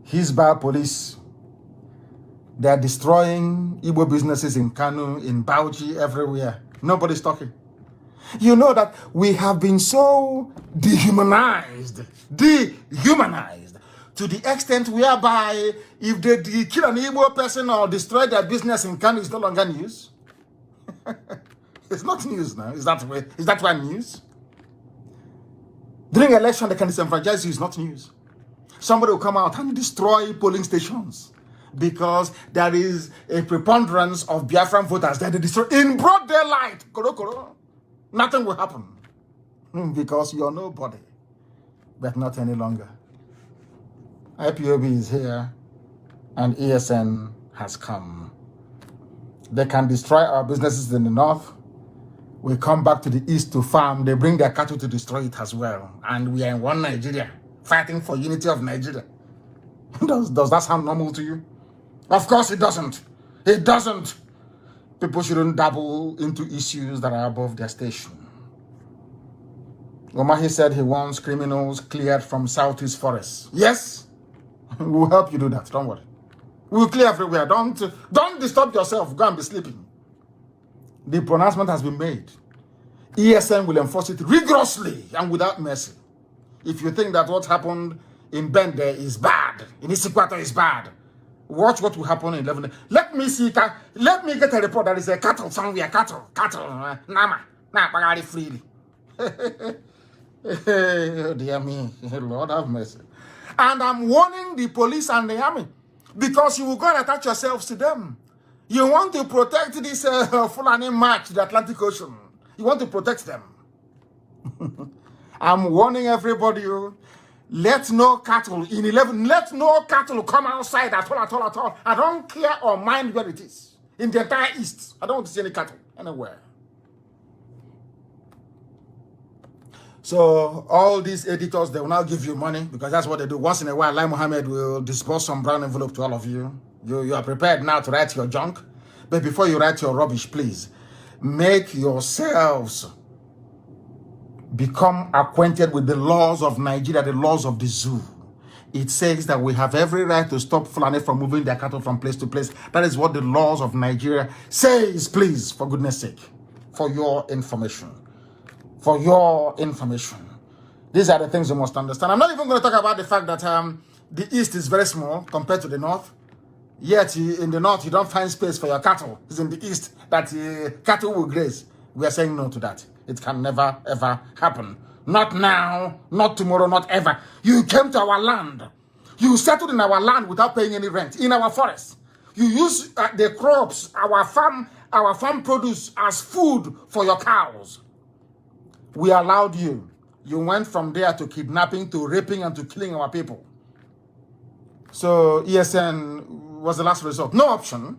Hisba police. They are destroying Igbo businesses in Kanu, in Bauchi, everywhere. Nobody's talking. You know that we have been so dehumanized to the extent whereby if they kill an Igbo person or destroy their business in Kanu, it's no longer news. It's not news now. Is that why news? During election, they can disenfranchise you. It's not news. Somebody will come out and destroy polling stations because there is a preponderance of Biafran voters that they destroy in broad daylight. Nothing will happen because you're nobody, but not any longer. IPOB is here and ESN has come. They can destroy our businesses in the north. We come back to the east to farm. They bring their cattle to destroy it as well. And we are in one Nigeria, fighting for unity of Nigeria. Does that sound normal to you? Of course it doesn't. It doesn't. People shouldn't dabble into issues that are above their station. Omahi said he wants criminals cleared from Southeast forests. Yes, we'll help you do that. Don't worry. We'll clear everywhere. Don't disturb yourself. Go and be sleeping. The pronouncement has been made. ESN will enforce it rigorously and without mercy. If you think that what happened in Bende is bad, in Isikwato is bad, watch what will happen in 11. Let me get a report that is a cattle somewhere. Cattle, Nama, Pagari freely. Oh, dear me, Lord have mercy. And I'm warning the police and the army because you will go and attach yourselves to them. You want to protect this Fulani march to the Atlantic Ocean. You want to protect them. I'm warning everybody. Let no cattle in 11. Let no cattle come outside at all. I don't care or mind where it is. In the entire East, I don't want to see any cattle anywhere. So all these editors, they will now give you money because that's what they do. Once in a while, Lai Mohammed will disperse some brown envelope to all of you. You are prepared now to write your junk. But before you write your rubbish, please, make yourselves become acquainted with the laws of Nigeria, the laws of the zoo. It says that we have every right to stop Fulani from moving their cattle from place to place. That is what the laws of Nigeria says, please, for goodness sake, for your information. For your information. These are the things you must understand. I'm not even going to talk about the fact that the East is very small compared to the North. Yet in the North, you don't find space for your cattle. It's in the East that cattle will graze. We are saying no to that. It can never, ever happen. Not now, not tomorrow, not ever. You came to our land. You settled in our land without paying any rent, in our forest. You use the crops, our farm produce as food for your cows. We allowed you. You went from there to kidnapping, to raping, and to killing our people. So ESN was the last resort. No option.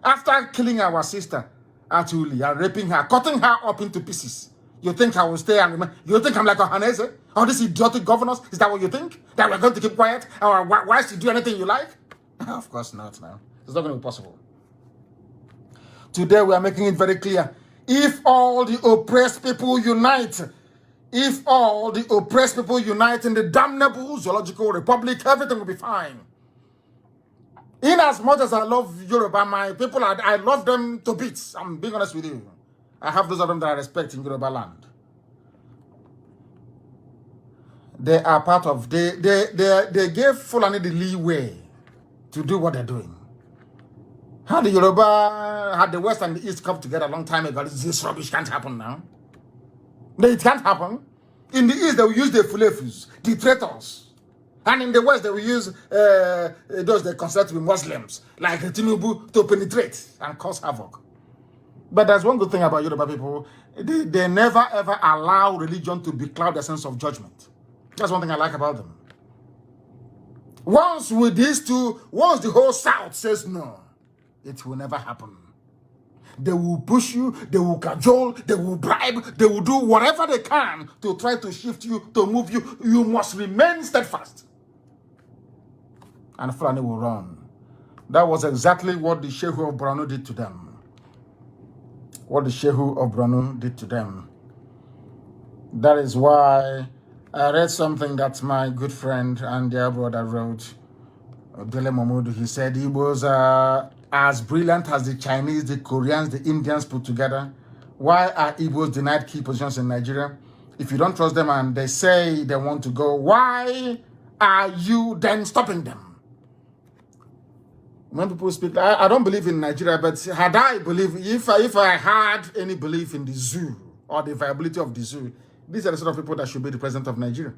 After killing our sister, Atuli, and raping her, cutting her up into pieces, you think I will stay and remember? You think I'm like a Hanese? All these idiotic governors? Is that what you think? That we're going to keep quiet? Or why should you do anything you like? Of course not now. It's not going to be possible. Today we are making it very clear. If all the oppressed people unite, if all the oppressed people unite in the damnable zoological republic, everything will be fine. In as much as I love Yoruba, my people, I love them to bits. I'm being honest with you. I have those of them that I respect in Yoruba land. They are part of, they gave Fulani the leeway to do what they're doing. Had the Yoruba, had the West and the East come together a long time ago, this rubbish can't happen now. It can't happen. In the East, they will use the Fulefus, the traitors. And in the West, they will use those they consider to be Muslims, like Tinubu, to penetrate and cause havoc. But there's one good thing about Yoruba people. They never ever allow religion to becloud their sense of judgment. That's one thing I like about them. Once with these two, once the whole South says no, it will never happen. They will push you, they will cajole, they will bribe, they will do whatever they can to try to shift you, to move you. You must remain steadfast. And Fulani will run. That was exactly what the Shehu of Borno did to them. What the Shehu of Borno did to them. That is why I read something that my good friend and dear brother wrote, Dele Momodu. He said he was as brilliant as the Chinese, the Koreans, the Indians put together. Why are Igbos denied key positions in Nigeria? If you don't trust them and they say they want to go, why are you then stopping them? When people speak, I don't believe in Nigeria, but had I believe, if I had any belief in the zoo or the viability of the zoo, these are the sort of people that should be the president of Nigeria.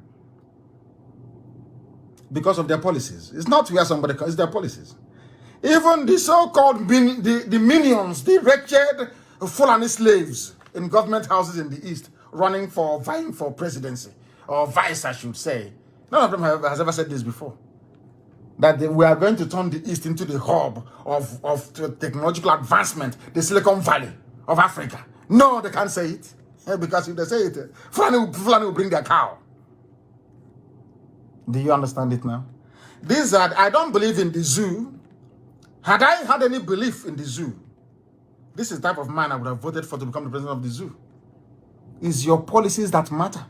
Because of their policies. It's not where somebody comes, it's their policies. Even the so-called the minions, the wretched Fulani slaves in government houses in the East, vying for presidency, or vice, I should say. None of them has ever said this before. That we are going to turn the East into the hub of technological advancement, the Silicon Valley of Africa. No, they can't say it. Because if they say it, Fulani will bring their cow. Do you understand it now? I don't believe in the zoo. Had I had any belief in the zoo, this is the type of man I would have voted for to become the president of the zoo. It's your policies that matter.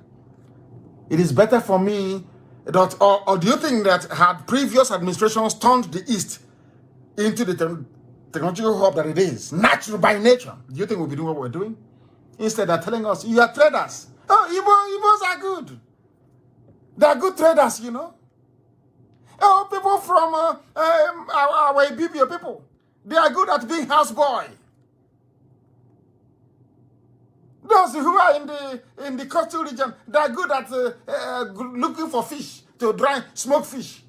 It is better for me that, or do you think that had previous administrations turned the East into the technological hub that it is, natural by nature, do you think we'll be doing what we're doing? Instead, they're telling us, you are traders. Oh, Igbos are good. They're good traders, you know. Oh, people from our Ibibio people, they are good at being houseboy. Those who are in the coastal region, they are good at looking for fish, to dry, smoke fish.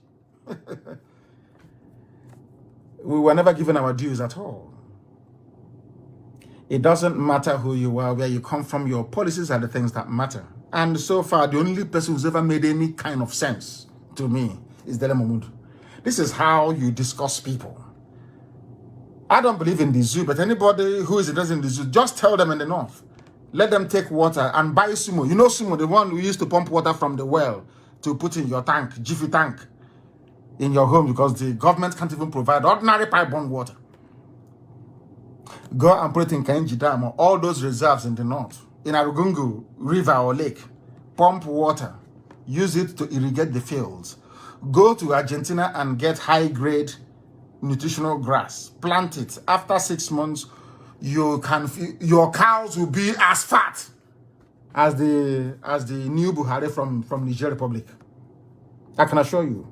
We were never given our dues at all. It doesn't matter who you are, where you come from, your policies are the things that matter. And so far, the only person who's ever made any kind of sense to me is Dele Momodu. This is how you discuss people. I don't believe in the zoo, but anybody who is interested in the zoo, just tell them in the north. Let them take water and buy sumo. You know sumo, the one we used to pump water from the well to put in your tank, jiffy tank, in your home, because the government can't even provide ordinary pipe-borne water. Go and put it in Kainji Dam or all those reserves in the north, in Arugungu River or lake. Pump water. Use it to irrigate the fields. Go to Argentina and get high-grade nutritional grass. Plant it. After 6 months, your cows will be as fat as the new Buhari from Niger Republic. I can assure you.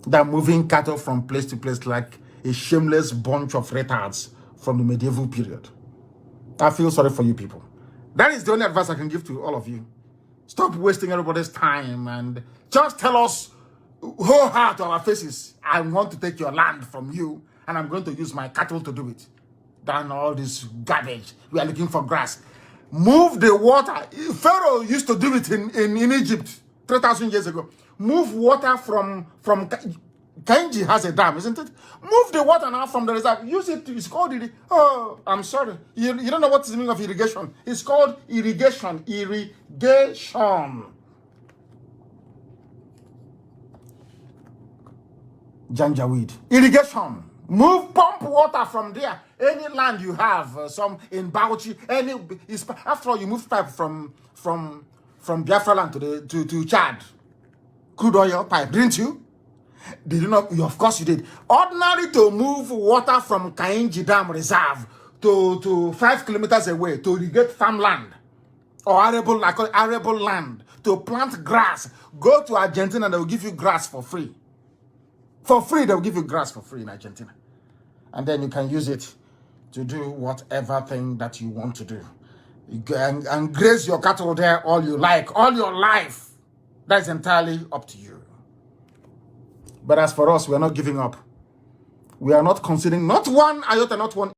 They're moving cattle from place to place like a shameless bunch of retards from the medieval period. I feel sorry for you people. That is the only advice I can give to all of you. Stop wasting everybody's time and just tell us whole heart to our faces, I want to take your land from you and I'm going to use my cattle to do it. Than all this garbage. We are looking for grass. Move the water. Pharaoh used to do it in Egypt 3,000 years ago. Move water from Kainji has a dam, isn't it? Move the water now from the reserve. Use it. It's called oh, I'm sorry. You don't know what's the meaning of irrigation. It's called irrigation. Irrigation. Janjaweed. Irrigation. Move, pump water from there. Any land you have, some in Bauchi, after all, you move pipe from Biafra land to Chad. Crude oil pipe, didn't you? Did you not? Of course you did. Ordinary to move water from Kainji Dam Reserve to 5 kilometers away to irrigate farmland or arable land to plant grass. Go to Argentina and they will give you grass for free. For free, they will give you grass for free in Argentina. And then you can use it to do whatever thing that you want to do. And graze your cattle there all you like, all your life. That's entirely up to you. But as for us, we are not giving up. We are not considering not one iota, not one